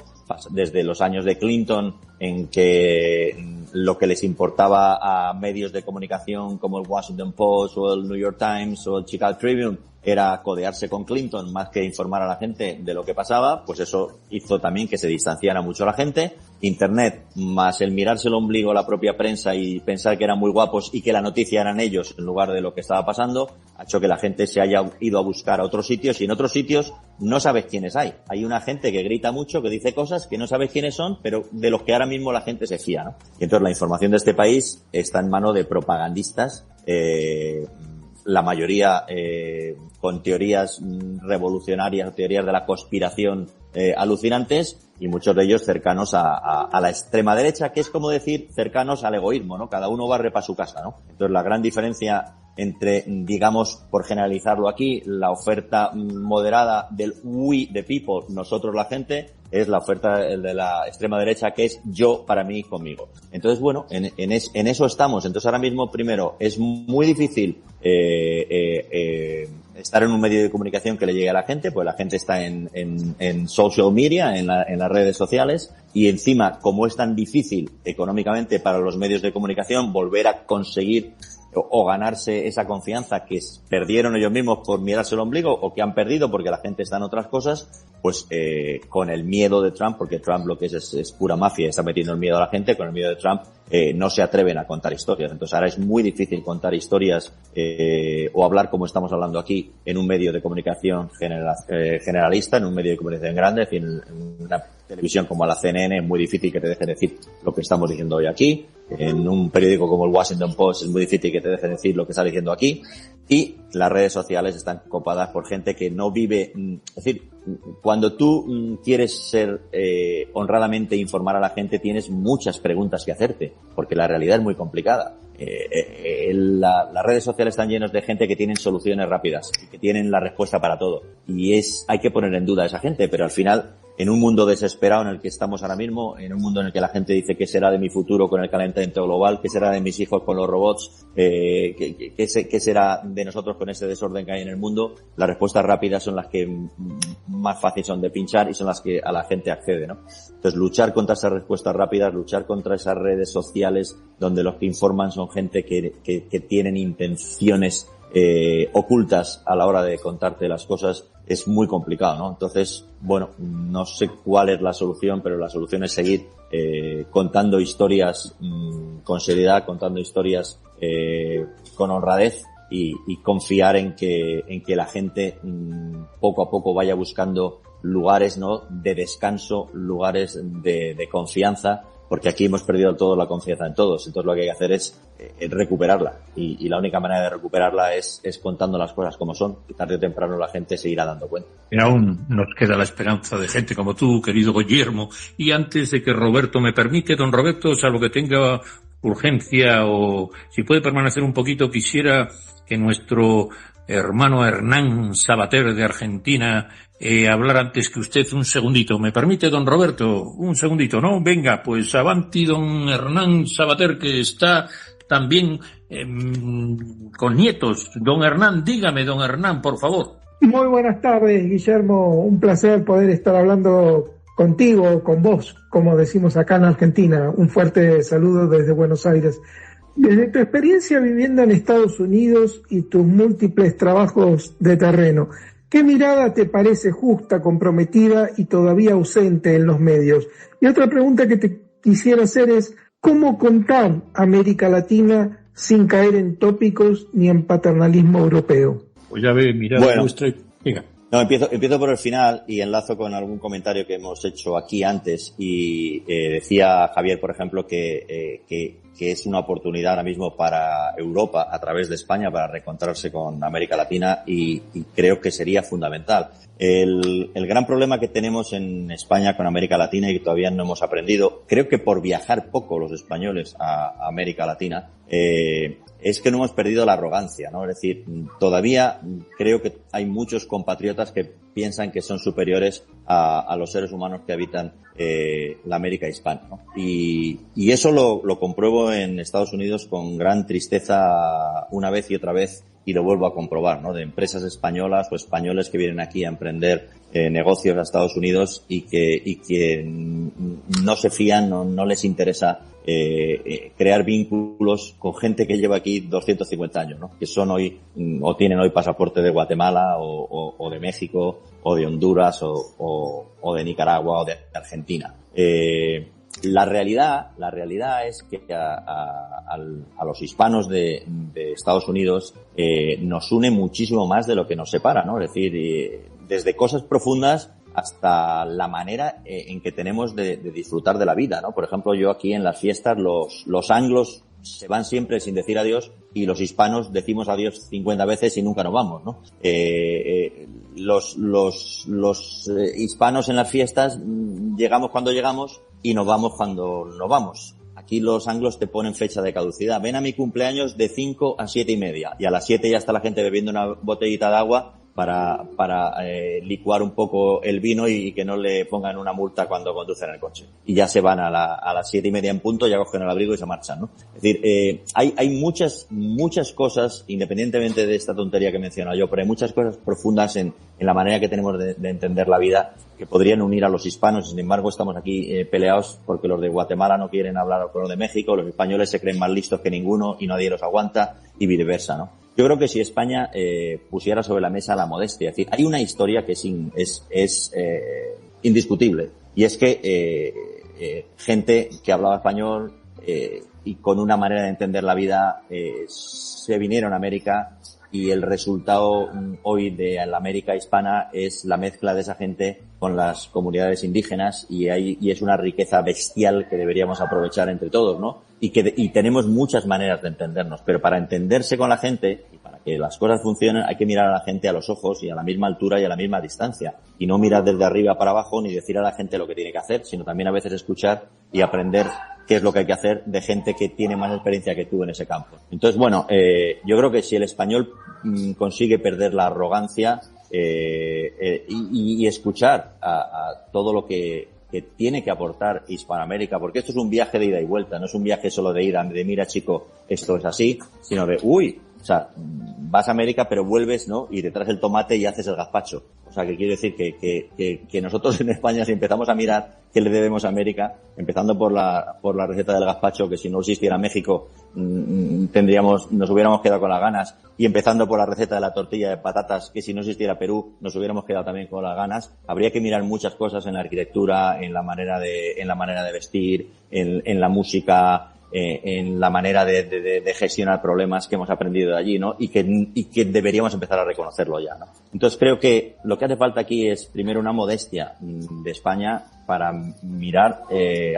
Desde los años de Clinton, en que lo que les importaba a medios de comunicación como el Washington Post o el New York Times o el Chicago Tribune era codearse con Clinton más que informar a la gente de lo que pasaba, pues eso hizo también que se distanciara mucho la gente. Internet, más el mirarse el ombligo a la propia prensa y pensar que eran muy guapos y que la noticia eran ellos en lugar de lo que estaba pasando, ha hecho que la gente se haya ido a buscar a otros sitios, y en otros sitios no sabes quiénes hay. Hay una gente que grita mucho, que dice cosas que no sabes quiénes son, pero de los que ahora mismo la gente se fía, ¿no? Y entonces la información de este país está en manos de propagandistas, la mayoría con teorías revolucionarias, teorías de la conspiración alucinantes, y muchos de ellos cercanos a la extrema derecha, que es como decir cercanos al egoísmo, ¿no? Cada uno barre para su casa, ¿no? Entonces la gran diferencia entre, digamos, por generalizarlo aquí, la oferta moderada del we the people, nosotros la gente, es la oferta de la extrema derecha, que es yo, para mí, conmigo. Entonces, bueno, en eso estamos. Entonces ahora mismo, primero, es muy difícil estar en un medio de comunicación que le llegue a la gente, pues la gente está en social media, en las redes sociales, y encima, como es tan difícil económicamente para los medios de comunicación volver a conseguir o ganarse esa confianza que perdieron ellos mismos por mirarse el ombligo, o que han perdido porque la gente está en otras cosas, pues con el miedo de Trump, porque Trump lo que es pura mafia, está metiendo el miedo a la gente. Con el miedo de Trump no se atreven a contar historias. Entonces ahora es muy difícil contar historias o hablar como estamos hablando aquí en un medio de comunicación generalista, en un medio de comunicación grande, es decir, en una televisión como la CNN es muy difícil que te dejen decir lo que estamos diciendo hoy aquí. En un periódico como el Washington Post es muy difícil que te dejen decir lo que está diciendo aquí. Y las redes sociales están copadas por gente que no vive, es decir, cuando tú quieres ser honradamente informar a la gente, tienes muchas preguntas que hacerte, porque la realidad es muy complicada. Las redes sociales están llenas de gente que tienen soluciones rápidas y que tienen la respuesta para todo, y hay que poner en duda a esa gente, pero al final, en un mundo desesperado en el que estamos ahora mismo, en un mundo en el que la gente dice qué será de mi futuro con el calentamiento global, qué será de mis hijos con los robots, qué será de nosotros con ese desorden que hay en el mundo, las respuestas rápidas son las que más fáciles son de pinchar y son las que a la gente accede, ¿no? Entonces, luchar contra esas respuestas rápidas, luchar contra esas redes sociales donde los que informan son gente que tienen intenciones ocultas a la hora de contarte las cosas, es muy complicado, ¿no? Entonces, bueno, no sé cuál es la solución, pero la solución es seguir contando historias con seriedad, contando historias con honradez, y confiar en que la gente poco a poco vaya buscando lugares, ¿no?, de descanso, lugares de confianza, porque aquí hemos perdido todo la confianza en todos. Entonces lo que hay que hacer es recuperarla, y la única manera de recuperarla es contando las cosas como son, y tarde o temprano la gente se irá dando cuenta. Y aún nos queda la esperanza de gente como tú, querido Guillermo. Y antes de que Roberto me permite, don Roberto, salvo que tenga urgencia o si puede permanecer un poquito, quisiera que nuestro hermano Hernán Sabater de Argentina hablar antes que usted un segundito. ¿Me permite, don Roberto? Un segundito, ¿no? Venga, pues avanti don Hernán Sabater, que está también con nietos. Don Hernán, dígame, don Hernán, por favor. Muy buenas tardes, Guillermo. Un placer poder estar hablando contigo, con vos, como decimos acá en Argentina. Un fuerte saludo desde Buenos Aires. Desde tu experiencia viviendo en Estados Unidos y tus múltiples trabajos de terreno, ¿qué mirada te parece justa, comprometida y todavía ausente en los medios? Y otra pregunta que te quisiera hacer es, ¿cómo contar América Latina sin caer en tópicos ni en paternalismo europeo? Pues ya ve, mirada nuestra. Venga. No, empiezo por el final y enlazo con algún comentario que hemos hecho aquí antes, y decía Javier, por ejemplo, que que es una oportunidad ahora mismo para Europa a través de España para reencontrarse con América Latina y creo que sería fundamental. El gran problema que tenemos en España con América Latina y que todavía no hemos aprendido, creo que por viajar poco los españoles a América Latina, es que no hemos perdido la arrogancia, ¿no? Es decir, todavía creo que hay muchos compatriotas que piensan que son superiores a los seres humanos que habitan la América hispana, ¿no? Y eso lo compruebo en Estados Unidos con gran tristeza una vez y otra vez, y lo vuelvo a comprobar, ¿no? De empresas españolas o españoles que vienen aquí a emprender negocios a Estados Unidos y que no se fían, no les interesa crear vínculos con gente que lleva aquí 250 años, ¿no? Que son hoy, o tienen hoy pasaporte de Guatemala, o de México, o de Honduras, o de Nicaragua, o de Argentina. La realidad es que a los hispanos de Estados Unidos nos une muchísimo más de lo que nos separa, ¿no? Es decir, desde cosas profundas hasta la manera en que tenemos de disfrutar de la vida, ¿no? Por ejemplo, yo aquí en las fiestas, los anglos se van siempre sin decir adiós y los hispanos decimos adiós 50 veces y nunca nos vamos, ¿no? Los hispanos en las fiestas llegamos cuando llegamos y nos vamos cuando nos vamos. Aquí los anglos te ponen fecha de caducidad. Ven a mi cumpleaños de 5 a 7 y media. Y a las 7 ya está la gente bebiendo una botellita de agua para licuar un poco el vino y que no le pongan una multa cuando conducen el coche. Y ya se van a las 7 y media en punto, ya cogen el abrigo y se marchan, ¿no? Es decir, hay muchas cosas, independientemente de esta tontería que he mencionado yo, pero hay muchas cosas profundas en la manera que tenemos de entender la vida que podrían unir a los hispanos. Sin embargo, estamos aquí peleados porque los de Guatemala no quieren hablar con los de México, los españoles se creen más listos que ninguno y nadie los aguanta, y viceversa, ¿no? Yo creo que si España pusiera sobre la mesa la modestia, es decir, hay una historia que es indiscutible, y es que gente que hablaba español y con una manera de entender la vida se vinieron a América, y el resultado hoy de la América hispana es la mezcla de esa gente con las comunidades indígenas, y es una riqueza bestial que deberíamos aprovechar entre todos, ¿no? Y tenemos muchas maneras de entendernos, pero para entenderse con la gente y para que las cosas funcionen hay que mirar a la gente a los ojos y a la misma altura y a la misma distancia, y no mirar desde arriba para abajo ni decir a la gente lo que tiene que hacer, sino también a veces escuchar y aprender qué es lo que hay que hacer de gente que tiene más experiencia que tú en ese campo. Entonces, bueno, yo creo que si el español consigue perder la arrogancia y escuchar a todo lo que tiene que aportar Hispanoamérica, porque esto es un viaje de ida y vuelta, no es un viaje solo de ida, de mira chico, esto es así, sino de o sea, vas a América pero vuelves, ¿no? Y detrás el tomate y haces el gazpacho. O sea, que quiero decir que nosotros en España, si empezamos a mirar qué le debemos a América, empezando por la receta del gazpacho, que si no existiera México nos hubiéramos quedado con las ganas, y empezando por la receta de la tortilla de patatas, que si no existiera Perú nos hubiéramos quedado también con las ganas. Habría que mirar muchas cosas en la arquitectura, en la manera de vestir, en la música, en la manera de gestionar problemas que hemos aprendido de allí, ¿no? Y que deberíamos empezar a reconocerlo ya, ¿no? Entonces creo que lo que hace falta aquí es primero una modestia de España para mirar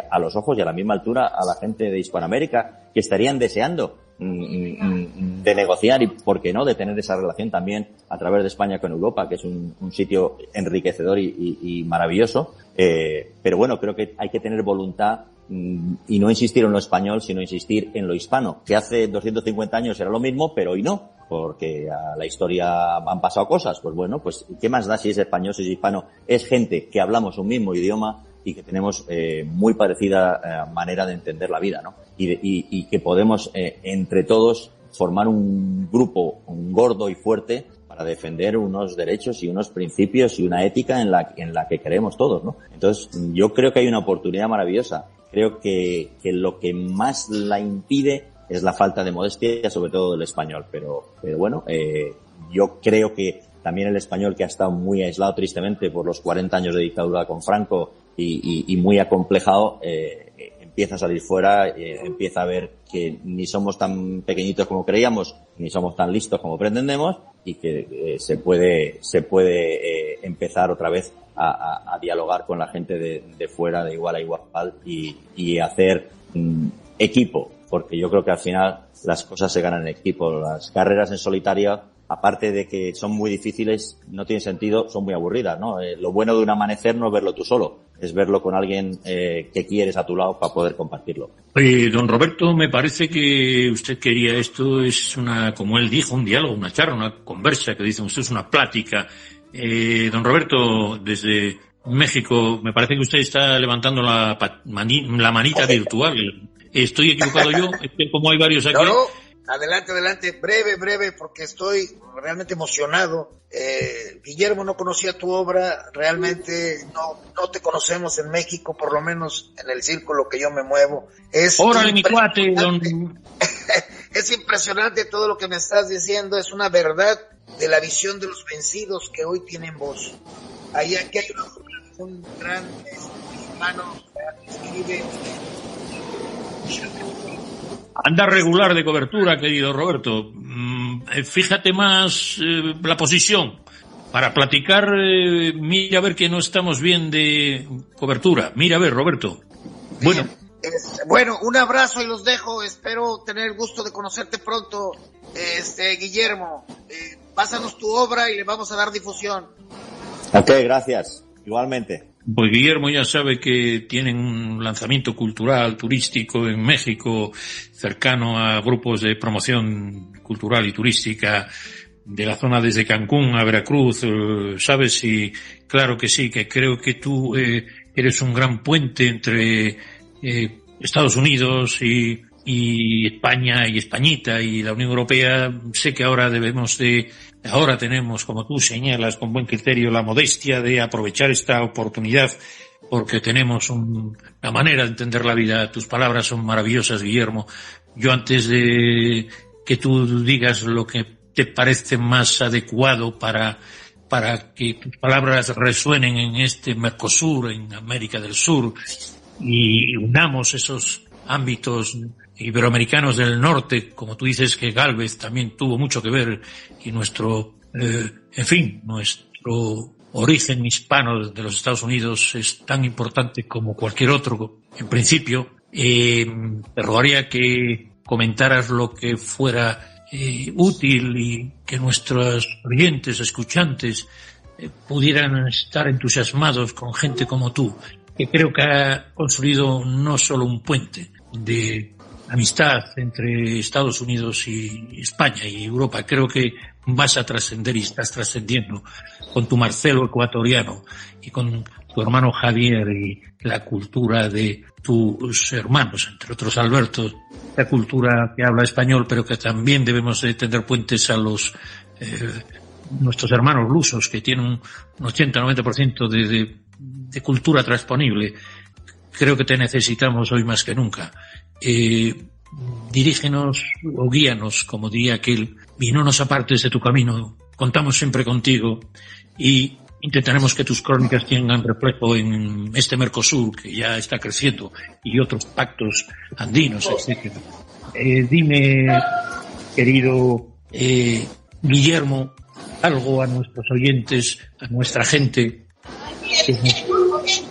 a los ojos y a la misma altura a la gente de Hispanoamérica, que estarían deseando de negociar y, ¿por qué no?, de tener esa relación también a través de España con Europa, que es un sitio enriquecedor y maravilloso. Pero bueno, creo que hay que tener voluntad y no insistir en lo español, sino insistir en lo hispano, que hace 250 años era lo mismo, pero hoy no, porque a la historia han pasado cosas. Pues bueno, pues ¿qué más da si es español, si es hispano? Es gente que hablamos un mismo idioma y que tenemos muy parecida manera de entender la vida, ¿no? Y que podemos entre todos formar un grupo, un gordo y fuerte, para defender unos derechos y unos principios y una ética en la que creemos todos, ¿no? Entonces, yo creo que hay una oportunidad maravillosa. Creo que lo que más la impide es la falta de modestia, sobre todo del español. Pero bueno, yo creo que también el español, que ha estado muy aislado tristemente por los 40 años de dictadura con Franco y muy acomplejado, empieza a salir fuera, empieza a ver que ni somos tan pequeñitos como creíamos, ni somos tan listos como pretendemos, y que se puede empezar otra vez a dialogar con la gente de fuera de igual a igual y hacer equipo porque yo creo que al final las cosas se ganan en equipo. Las carreras en solitario, aparte de que son muy difíciles, no tienen sentido, son muy aburridas, ¿no? Lo bueno de un amanecer no es verlo tú solo, es verlo con alguien que quieres a tu lado para poder compartirlo. Oye, don Roberto, me parece que usted quería esto, es una, como él dijo, un diálogo, una charla, una conversa, que dicen ustedes, una plática. Don Roberto, desde México, me parece que usted está levantando la manita virtual. ¿Estoy equivocado yo? Es que como hay varios aquí... No, adelante, breve, porque estoy realmente emocionado. Guillermo, no conocía tu obra, realmente no te conocemos en México, por lo menos en el círculo que yo me muevo. ¡Órale, mi cuate! Es impresionante todo lo que me estás diciendo, es una verdad de la visión de los vencidos que hoy tienen voz. Aquí hay un gran mexicano que escribe... Anda regular de cobertura, querido Roberto. Fíjate más la posición. Para platicar, mira a ver que no estamos bien de cobertura. Mira a ver, Roberto. Bueno. Bueno, un abrazo y los dejo. Espero tener el gusto de conocerte pronto, Guillermo. Pásanos tu obra y le vamos a dar difusión. Ok, gracias. Igualmente. Pues Guillermo ya sabe que tienen un lanzamiento cultural, turístico en México, cercano a grupos de promoción cultural y turística de la zona desde Cancún a Veracruz, ¿sabes? Y claro que sí, que creo que tú eres un gran puente entre Estados Unidos y España y Españita y la Unión Europea. Sé que ahora tenemos, como tú señalas, con buen criterio, la modestia de aprovechar esta oportunidad porque tenemos una manera de entender la vida. Tus palabras son maravillosas, Guillermo. Yo antes de que tú digas lo que te parece más adecuado para que tus palabras resuenen en este Mercosur, en América del Sur, y unamos esos ámbitos iberoamericanos del norte, como tú dices que Gálvez también tuvo mucho que ver, y nuestro origen hispano de los Estados Unidos es tan importante como cualquier otro. En principio, te rogaría que comentaras lo que fuera útil y que nuestros oyentes, escuchantes, pudieran estar entusiasmados con gente como tú, que creo que ha construido no solo un puente de amistad entre Estados Unidos y España y Europa. Creo que vas a trascender y estás trascendiendo con tu Marcelo ecuatoriano y con tu hermano Javier y la cultura de tus hermanos, entre otros Alberto, la cultura que habla español, pero que también debemos de tender puentes a los nuestros hermanos lusos, que tienen un 80-90% de cultura transponible. Creo que te necesitamos hoy más que nunca. Dirígenos o guíanos, como diría aquel, y no nos apartes de tu camino. Contamos siempre contigo y intentaremos que tus crónicas tengan reflejo en este Mercosur que ya está creciendo y otros pactos andinos, etc. Dime, querido Guillermo, algo a nuestros oyentes, a nuestra gente,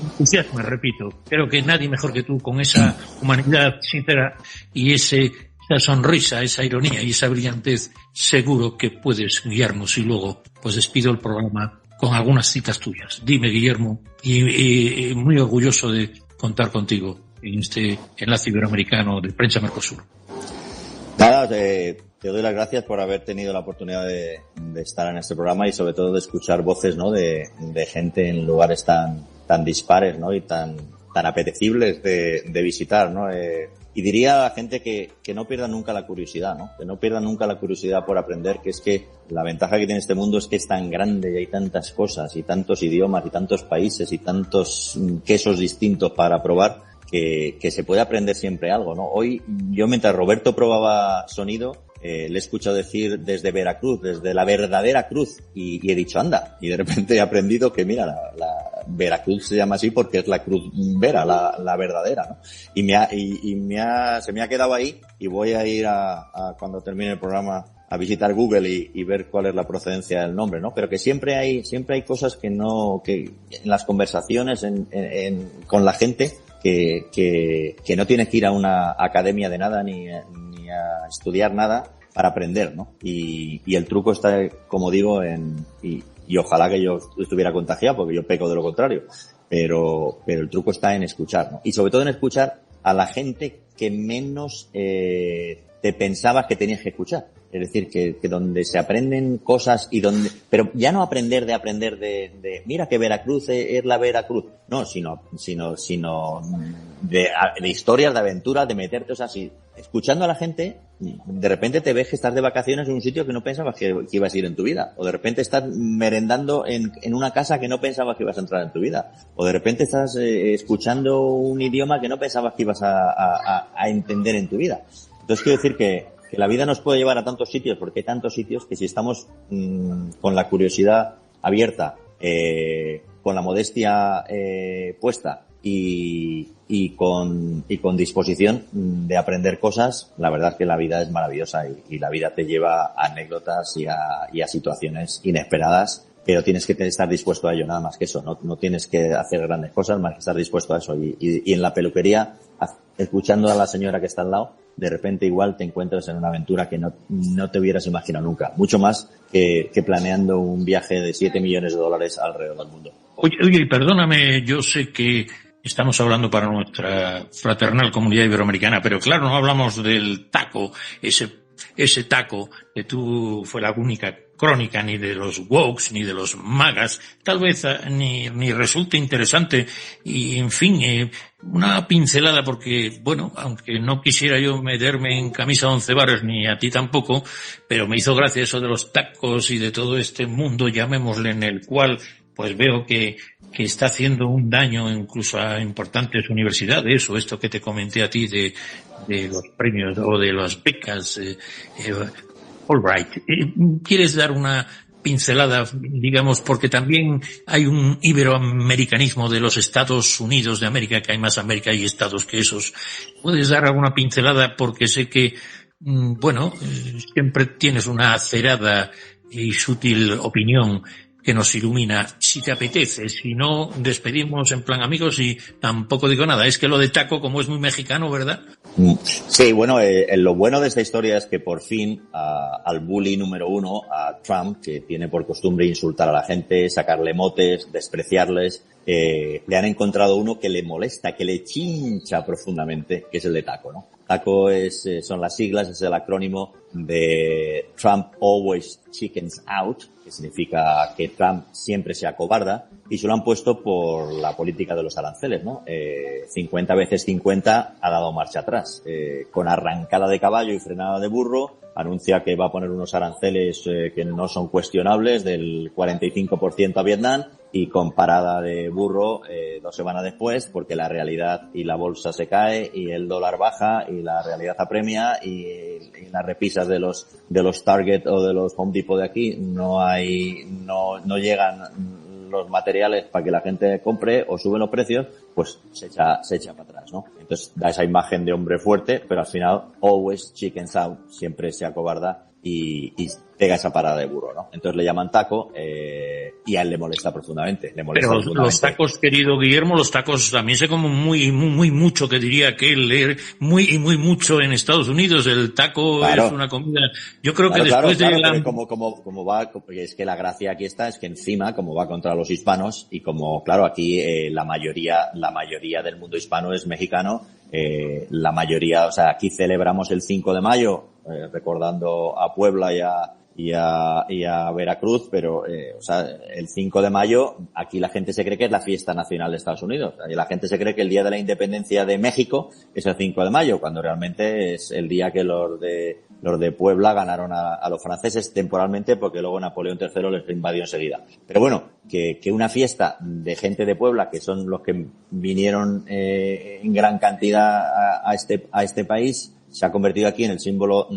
entusiasmo, repito. Creo que nadie mejor que tú, con esa humanidad sincera y esa sonrisa, esa ironía y esa brillantez, seguro que puedes guiarnos. Y luego pues despido el programa con algunas citas tuyas. Dime, Guillermo, y muy orgulloso de contar contigo en este enlace iberoamericano de Prensa Mercosur. Nada, te doy las gracias por haber tenido la oportunidad de estar en este programa y sobre todo de escuchar voces, ¿no?, de gente en lugares tan dispares, ¿no?, y tan apetecibles de visitar, ¿no? Y diría a la gente que no pierda nunca la curiosidad, ¿no? Que no pierda nunca la curiosidad por aprender, que es que la ventaja que tiene este mundo es que es tan grande y hay tantas cosas y tantos idiomas y tantos países y tantos quesos distintos para probar que se puede aprender siempre algo, ¿no? Hoy, yo mientras Roberto probaba sonido, le he escuchado decir desde Veracruz, desde la verdadera cruz, y he dicho, anda, y de repente he aprendido que, mira, la Veracruz se llama así porque es la cruz vera, la verdadera, ¿no? Se me ha quedado ahí, y voy a ir a cuando termine el programa a visitar Google y ver cuál es la procedencia del nombre, ¿no? Pero que siempre hay cosas que en las conversaciones con la gente que no tienes que ir a una academia de nada ni a estudiar nada para aprender, ¿no? Y el truco está, como digo, y ojalá que yo estuviera contagiado, porque yo peco de lo contrario, pero el truco está en escuchar, ¿no? Y sobre todo en escuchar a la gente que menos te pensabas que tenías que escuchar. Es decir, que donde se aprenden cosas y donde, pero ya no aprender de mira que Veracruz es la Veracruz. No, sino de historias, de aventuras, de meterte, o sea, si escuchando a la gente, de repente te ves que estás de vacaciones en un sitio que no pensabas que ibas a ir en tu vida. O de repente estás merendando en una casa que no pensabas que ibas a entrar en tu vida. O de repente estás escuchando un idioma que no pensabas que ibas a entender en tu vida. Entonces quiero decir que la vida nos puede llevar a tantos sitios, porque hay tantos sitios que si estamos con la curiosidad abierta, con la modestia puesta y con disposición de aprender cosas, la verdad es que la vida es maravillosa y la vida te lleva a anécdotas y a situaciones inesperadas, pero tienes que estar dispuesto a ello, nada más que eso. No tienes que hacer grandes cosas, más que estar dispuesto a eso. Y en la peluquería, escuchando a la señora que está al lado, de repente igual te encuentras en una aventura que no te hubieras imaginado nunca. Mucho más que planeando un viaje de $7 millones alrededor del mundo. Oye, perdóname, yo sé que estamos hablando para nuestra fraternal comunidad iberoamericana, pero claro, no hablamos del taco, ese taco que tú fue la única crónica, ni de los wokes, ni de los magas, tal vez ni resulte interesante, y en fin, una pincelada, porque, bueno, aunque no quisiera yo meterme en camisa de 11 varas, ni a ti tampoco, pero me hizo gracia eso de los tacos y de todo este mundo, llamémosle, en el cual pues veo que está haciendo un daño incluso a importantes universidades, o esto que te comenté a ti de los premios o de las becas. All right. ¿Quieres dar una pincelada, digamos, porque también hay un iberoamericanismo de los Estados Unidos de América, que hay más América y estados que esos? ¿Puedes dar alguna pincelada? Porque sé que, bueno, siempre tienes una acerada y sutil opinión que nos ilumina, si te apetece. Si no, despedimos en plan amigos y tampoco digo nada. Es que lo de taco, como es muy mexicano, ¿verdad? Sí, bueno, lo bueno de esta historia es que por fin al bully número uno, a Trump, que tiene por costumbre insultar a la gente, sacarle motes, despreciarles, le han encontrado uno que le molesta, que le chincha profundamente, que es el de taco, ¿no? TACO son las siglas, es el acrónimo de Trump Always Chickens Out, que significa que Trump siempre se acobarda, y se lo han puesto por la política de los aranceles, ¿no? 50 veces 50 ha dado marcha atrás. Con arrancada de caballo y frenada de burro, anuncia que va a poner unos aranceles que no son cuestionables del 45% a Vietnam, y con parada de burro 2 semanas después, porque la realidad y la bolsa se cae y el dólar baja y la realidad apremia y las repisas de los Target o de los Home Depot de aquí no llegan los materiales para que la gente compre o suben los precios, pues se echa para atrás, ¿no? Entonces da esa imagen de hombre fuerte, pero al final always chickens out, siempre se acobarda y pega esa parada de burro, ¿no? Entonces le llaman taco y a él le molesta profundamente. Pero los tacos, querido Guillermo, los tacos también se comen muy mucho, que diría que él muy mucho en Estados Unidos. El taco es una comida. Yo creo que después de la... como va, es que la gracia aquí está, es que encima, como va contra los hispanos, y como, claro, aquí la mayoría del mundo hispano es mexicano, la mayoría, o sea, aquí celebramos el 5 de mayo, recordando a Puebla y a Veracruz, pero o sea, el 5 de mayo aquí la gente se cree que es la fiesta nacional de Estados Unidos. Y la gente se cree que el día de la independencia de México es el 5 de mayo, cuando realmente es el día que los de Puebla ganaron a los franceses temporalmente, porque luego Napoleón III les invadió enseguida. Pero bueno, que una fiesta de gente de Puebla, que son los que vinieron en gran cantidad a este país, se ha convertido aquí en el símbolo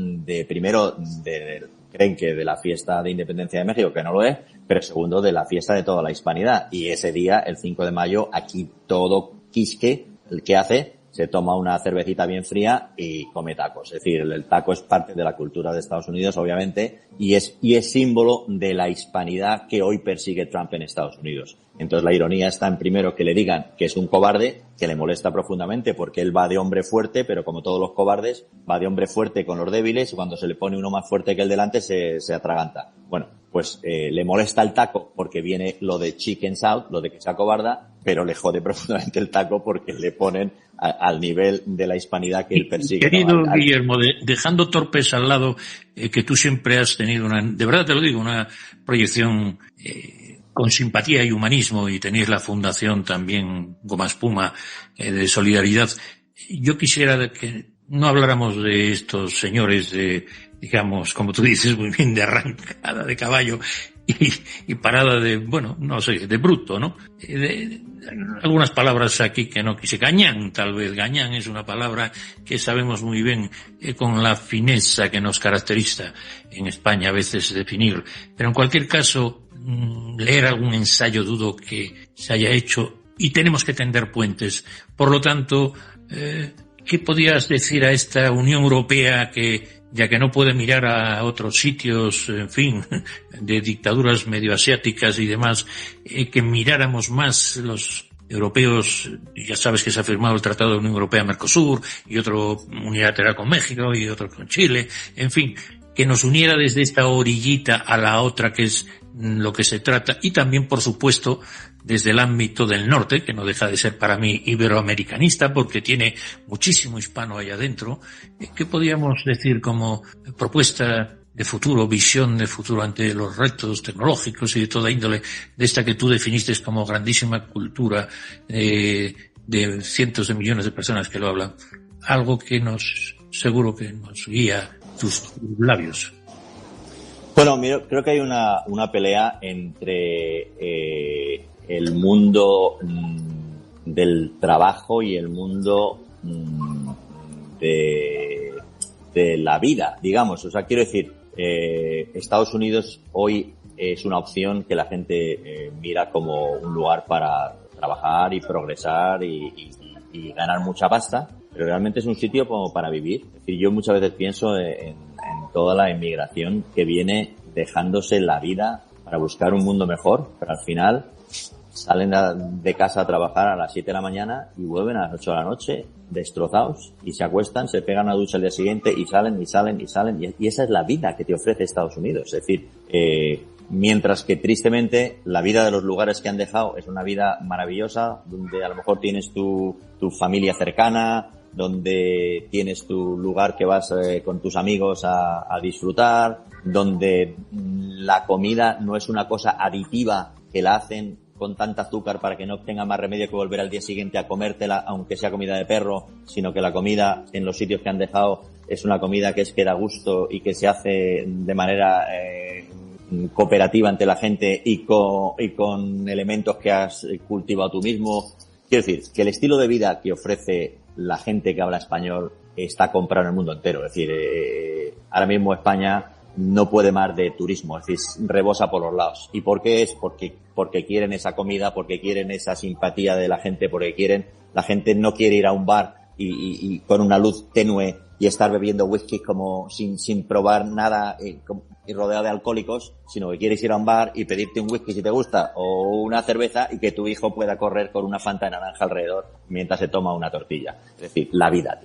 creen que de la fiesta de independencia de México, que no lo es, pero segundo, de la fiesta de toda la hispanidad. Y ese día, el 5 de mayo, aquí todo quisque, el que hace, se toma una cervecita bien fría y come tacos. Es decir, el taco es parte de la cultura de Estados Unidos, obviamente, y es símbolo de la hispanidad que hoy persigue Trump en Estados Unidos. Entonces la ironía está en primero que le digan que es un cobarde, que le molesta profundamente porque él va de hombre fuerte, pero como todos los cobardes, va de hombre fuerte con los débiles y cuando se le pone uno más fuerte que el delante se atraganta. Bueno, pues le molesta el taco porque viene lo de chickens out, lo de que sea cobarda, pero le jode profundamente el taco porque le ponen al nivel de la hispanidad que él persigue. Querido Guillermo, dejando torpes al lado, que tú siempre has tenido de verdad te lo digo, una proyección con simpatía y humanismo, y tenéis la fundación también Goma Espuma de solidaridad. Yo quisiera que no habláramos de estos señores de, digamos, como tú dices muy bien, de arrancada de caballo y parada de, bueno, no sé, de bruto, ¿no? Algunas palabras aquí que no quise. Gañán, tal vez. Gañán es una palabra que sabemos muy bien con la fineza que nos caracteriza en España a veces definir. Pero en cualquier caso, leer algún ensayo dudo que se haya hecho y tenemos que tender puentes. Por lo tanto, ¿qué podías decir a esta Unión Europea que, ya que no puede mirar a otros sitios, en fin, de dictaduras medio asiáticas y demás, que miráramos más los europeos? Ya sabes que se ha firmado el Tratado de Unión Europea-Mercosur y otro unilateral con México y otro con Chile, en fin, que nos uniera desde esta orillita a la otra, que es lo que se trata, y también, por supuesto, desde el ámbito del norte, que no deja de ser para mí iberoamericanista, porque tiene muchísimo hispano allá adentro. ¿Qué podríamos decir como propuesta de futuro, visión de futuro ante los retos tecnológicos y de toda índole, de esta que tú definiste como grandísima cultura de cientos de millones de personas que lo hablan? Algo que seguro que nos guía tus labios. Bueno, mira, creo que hay una pelea entre el mundo del trabajo y el mundo de la vida, digamos. O sea, quiero decir, Estados Unidos hoy es una opción que la gente mira como un lugar para trabajar y progresar y ganar mucha pasta, pero realmente es un sitio como para vivir. Es decir, yo muchas veces pienso en toda la inmigración que viene dejándose la vida para buscar un mundo mejor, pero al final salen de casa a trabajar a las 7 de la mañana y vuelven a las 8 de la noche destrozados y se acuestan, se pegan una ducha al día siguiente y salen y esa es la vida que te ofrece Estados Unidos. Es decir, mientras que tristemente la vida de los lugares que han dejado es una vida maravillosa, donde a lo mejor tienes tu familia cercana, donde tienes tu lugar que vas con tus amigos a disfrutar, donde la comida no es una cosa aditiva que la hacen con tanta azúcar para que no tenga más remedio que volver al día siguiente a comértela, aunque sea comida de perro, sino que la comida en los sitios que han dejado es una comida que da gusto y que se hace de manera cooperativa ante la gente y con elementos que has cultivado tú mismo. Quiero decir, que el estilo de vida que ofrece la gente que habla español está comprado en el mundo entero. Es decir, ahora mismo España no puede más de turismo, es decir, rebosa por los lados. ¿Y por qué es? Porque quieren esa comida, porque quieren esa simpatía de la gente, la gente no quiere ir a un bar y con una luz tenue y estar bebiendo whisky como sin probar nada y rodeado de alcohólicos, sino que quieres ir a un bar y pedirte un whisky si te gusta o una cerveza y que tu hijo pueda correr con una Fanta de naranja alrededor mientras se toma una tortilla. Es decir, la vida.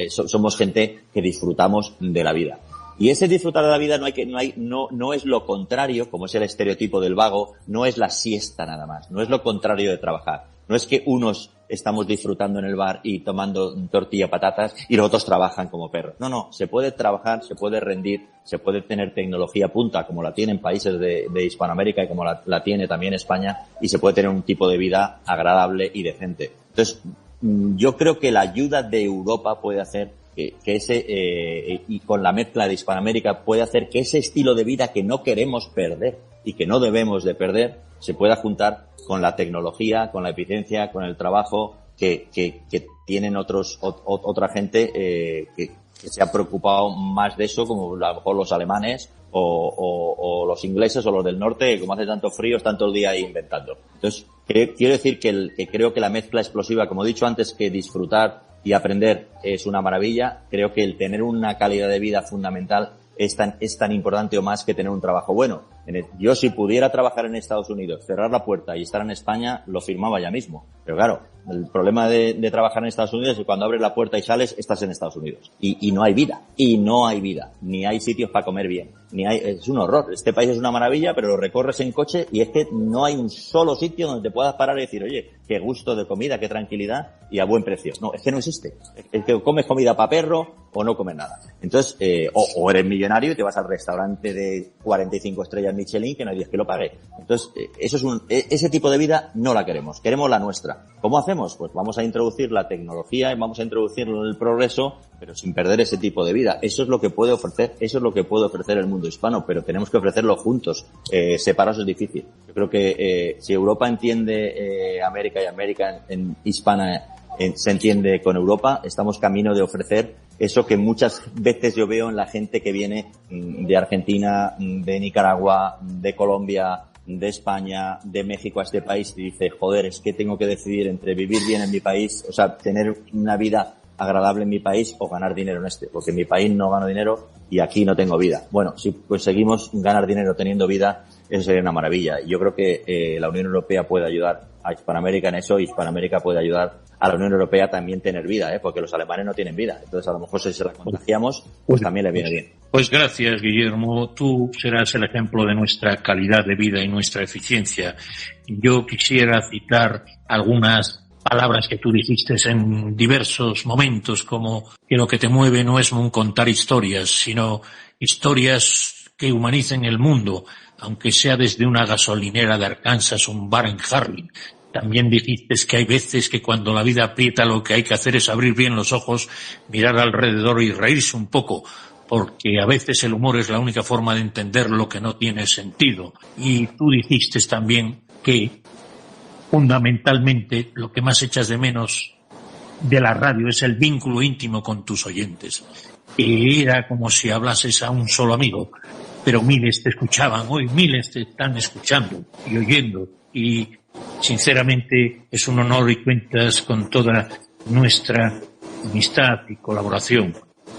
Somos gente que disfrutamos de la vida. Y ese disfrutar de la vida no es lo contrario, como es el estereotipo del vago, no es la siesta nada más, no es lo contrario de trabajar. No es que unos estamos disfrutando en el bar y tomando tortilla patatas y los otros trabajan como perros. No, se puede trabajar, se puede rendir, se puede tener tecnología punta como la tienen países de Hispanoamérica y como la tiene también España, y se puede tener un tipo de vida agradable y decente. Entonces, yo creo que la ayuda de Europa puede hacer que y con la mezcla de Hispanoamérica puede hacer que ese estilo de vida que no queremos perder y que no debemos de perder se pueda juntar con la tecnología, con la eficiencia, con el trabajo que tienen otra gente que se ha preocupado más de eso, como a lo mejor los alemanes o los ingleses o los del norte, que como hace tanto frío están todo el día ahí inventando. Entonces, quiero decir que creo que la mezcla explosiva, como he dicho antes, que disfrutar y aprender es una maravilla, creo que el tener una calidad de vida fundamental es tan importante o más que tener un trabajo bueno. Yo si pudiera trabajar en Estados Unidos, cerrar la puerta y estar en España, lo firmaba ya mismo. Pero claro, el problema de trabajar en Estados Unidos es que cuando abres la puerta y sales, estás en Estados Unidos. Y no hay vida. Y no hay vida. Ni hay sitios para comer bien. Es un horror. Este país es una maravilla, pero lo recorres en coche y es que no hay un solo sitio donde te puedas parar y decir, oye, qué gusto de comida, qué tranquilidad y a buen precio. No, es que no existe. Es que comes comida para perro o no comes nada. Entonces, o eres millonario y te vas al restaurante de 45 estrellas Michelin que no hay 10 que lo pague. Entonces, ese tipo de vida no la queremos. Queremos la nuestra. ¿Cómo hacemos? Pues vamos a introducir la tecnología y vamos a introducir el progreso, pero sin perder ese tipo de vida. Eso es lo que puede ofrecer, el mundo hispano, pero tenemos que ofrecerlo juntos. Separados es difícil. Yo creo que si Europa entiende América y América hispana se entiende con Europa, estamos camino de ofrecer eso que muchas veces yo veo en la gente que viene de Argentina, de Nicaragua, de Colombia, de España, de México a este país y dice, joder, es que tengo que decidir entre vivir bien en mi país, o sea, tener una vida agradable en mi país o ganar dinero en este, porque en mi país no gano dinero y aquí no tengo vida. Bueno, si conseguimos ganar dinero teniendo vida, eso sería una maravilla. Yo creo que la Unión Europea puede ayudar a Hispanoamérica en eso y Hispanoamérica puede ayudar a la Unión Europea también tener vida, porque los alemanes no tienen vida. Entonces, a lo mejor si se la contagiamos, pues también le viene bien. Pues gracias, Guillermo. Tú serás el ejemplo de nuestra calidad de vida y nuestra eficiencia. Yo quisiera citar algunas palabras que tú dijiste en diversos momentos, como que lo que te mueve no es un contar historias, sino historias que humanicen el mundo, aunque sea desde una gasolinera de Arkansas o un bar en Harlem. También dijiste que hay veces que cuando la vida aprieta lo que hay que hacer es abrir bien los ojos, mirar alrededor y reírse un poco, porque a veces el humor es la única forma de entender lo que no tiene sentido. Y tú dijiste también que fundamentalmente lo que más echas de menos de la radio es el vínculo íntimo con tus oyentes. Que era como si hablases a un solo amigo, pero miles te escuchaban, hoy miles te están escuchando y oyendo, y sinceramente es un honor y cuentas con toda nuestra amistad y colaboración.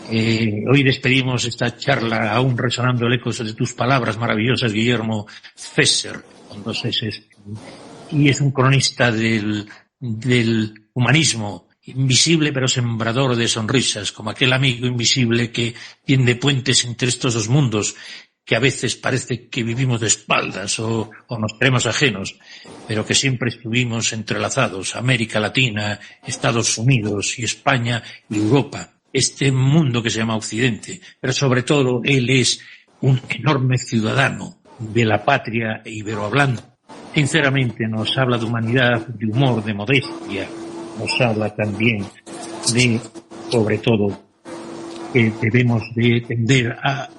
Hoy despedimos esta charla aún resonando el eco de tus palabras maravillosas, Guillermo Fesser, con 2 S, y es un cronista del humanismo, invisible pero sembrador de sonrisas, como aquel amigo invisible que tiende puentes entre estos dos mundos, que a veces parece que vivimos de espaldas o nos creemos ajenos, pero que siempre estuvimos entrelazados, América Latina, Estados Unidos y España y Europa, este mundo que se llama Occidente, pero sobre todo él es un enorme ciudadano de la patria iberohablante. Sinceramente nos habla de humanidad, de humor, de modestia, nos habla también de, sobre todo, que debemos de tender a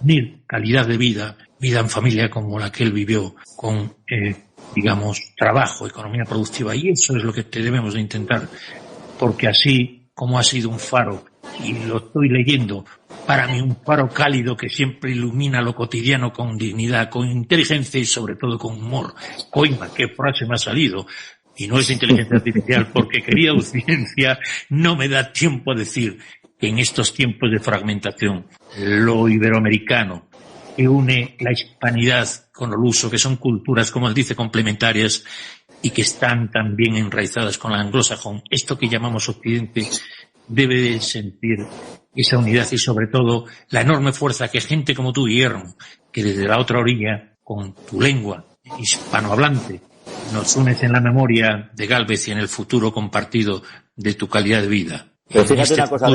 unir calidad de vida, vida en familia como la que él vivió, con, trabajo, economía productiva, y eso es lo que debemos de intentar, porque así como ha sido un faro, y lo estoy leyendo, para mí un faro cálido que siempre ilumina lo cotidiano con dignidad, con inteligencia y sobre todo con humor. Oiga, qué frase me ha salido. Y no es inteligencia artificial, porque, querida audiencia, no me da tiempo a decir que en estos tiempos de fragmentación, lo iberoamericano, que une la hispanidad con el uso, que son culturas, como él dice, complementarias, y que están también enraizadas con la anglosajón, esto que llamamos Occidente, debe de sentir esa unidad y sobre todo la enorme fuerza que gente como tú, Guillermo, que desde la otra orilla, con tu lengua hispanohablante, nos unes en la memoria de Gálvez y en el futuro compartido de tu calidad de vida. Pero fíjate una cosa,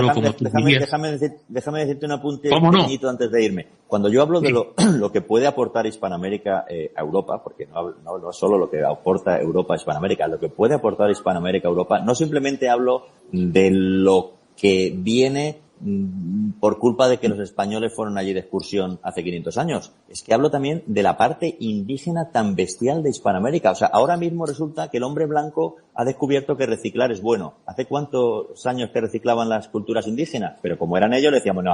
déjame decirte un apunte pequeñito antes de irme. Cuando yo hablo de lo que puede aportar Hispanoamérica a Europa, porque no es solo lo que aporta Europa a Hispanoamérica, lo que puede aportar Hispanoamérica a Europa, no simplemente hablo de lo que viene por culpa de que los españoles fueron allí de excursión hace 500 años. Es que hablo también de la parte indígena tan bestial de Hispanoamérica. O sea, ahora mismo resulta que el hombre blanco ha descubierto que reciclar es bueno. ¿Hace cuántos años que reciclaban las culturas indígenas? Pero como eran ellos, le decíamos, no,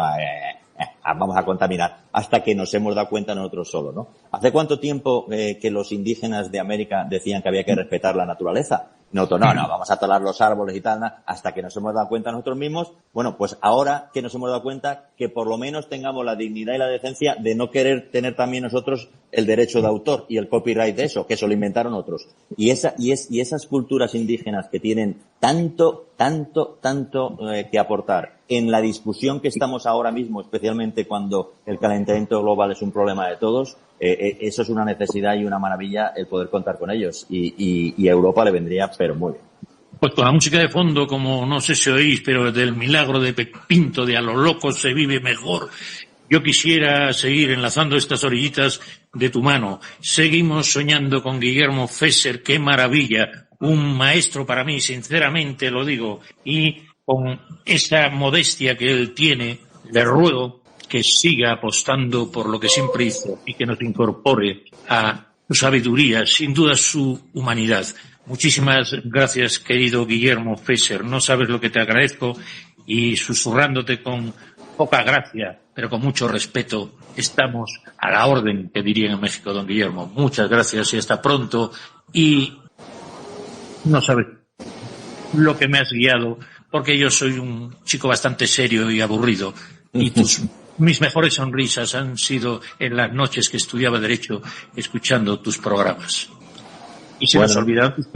vamos a contaminar. Hasta que nos hemos dado cuenta nosotros solos, ¿no? ¿Hace cuánto tiempo que los indígenas de América decían que había que respetar la naturaleza? Nosotros, no, vamos a talar los árboles y tal, hasta que nos hemos dado cuenta nosotros mismos. Bueno, pues ahora que nos hemos dado cuenta, que por lo menos tengamos la dignidad y la decencia de no querer tener también nosotros el derecho de autor y el copyright de eso, que eso lo inventaron otros. Y esas culturas indígenas que tienen tanto que aportar en la discusión que estamos ahora mismo, especialmente cuando el calentamiento global es un problema de todos, eso es una necesidad y una maravilla el poder contar con ellos. Y a Europa le vendría, pero muy bien. Pues con la música de fondo, como no sé si oís, pero del milagro de Pinto, de A lo loco se vive mejor. Yo quisiera seguir enlazando estas orillitas de tu mano. Seguimos soñando con Guillermo Fesser, qué maravilla. Un maestro para mí, sinceramente lo digo. Y con esa modestia que él tiene, le ruego que siga apostando por lo que siempre hizo y que nos incorpore a su sabiduría, sin duda su humanidad. Muchísimas gracias, querido Guillermo Fesser. No sabes lo que te agradezco, y susurrándote con poca gracia, pero con mucho respeto, estamos a la orden, que dirían en México, don Guillermo. Muchas gracias y hasta pronto. Y no sabes lo que me has guiado, porque yo soy un chico bastante serio y aburrido, y mis mejores sonrisas han sido en las noches que estudiaba Derecho escuchando tus programas. Y se nos olvidan tus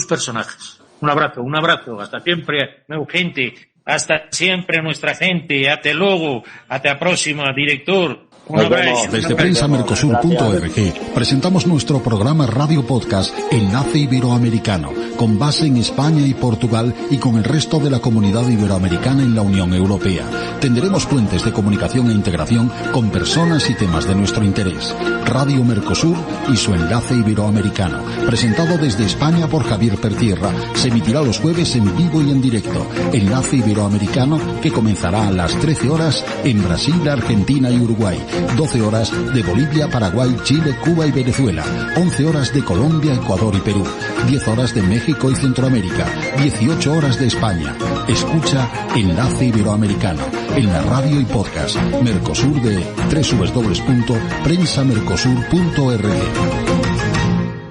personajes. Un abrazo, hasta siempre, meu gente, hasta siempre nuestra gente, hasta luego, hasta la próxima, director. Un abrazo. Desde prensamercosur.org presentamos nuestro programa Radio Podcast Enlace Iberoamericano, con base en España y Portugal y con el resto de la comunidad iberoamericana en la Unión Europea. Tendremos puentes de comunicación e integración con personas y temas de nuestro interés. Radio Mercosur y su Enlace Iberoamericano, presentado desde España por Javier Pertierra, se emitirá los jueves en vivo y en directo. Enlace Iberoamericano, que comenzará a las 13 horas en Brasil, Argentina y Uruguay. 12 horas de Bolivia, Paraguay, Chile, Cuba y Venezuela, 11 horas de Colombia, Ecuador y Perú, 10 horas de México y Centroamérica, 18 horas de España. Escucha Enlace Iberoamericano en la radio y podcast Mercosur de www.prensamercosur.org.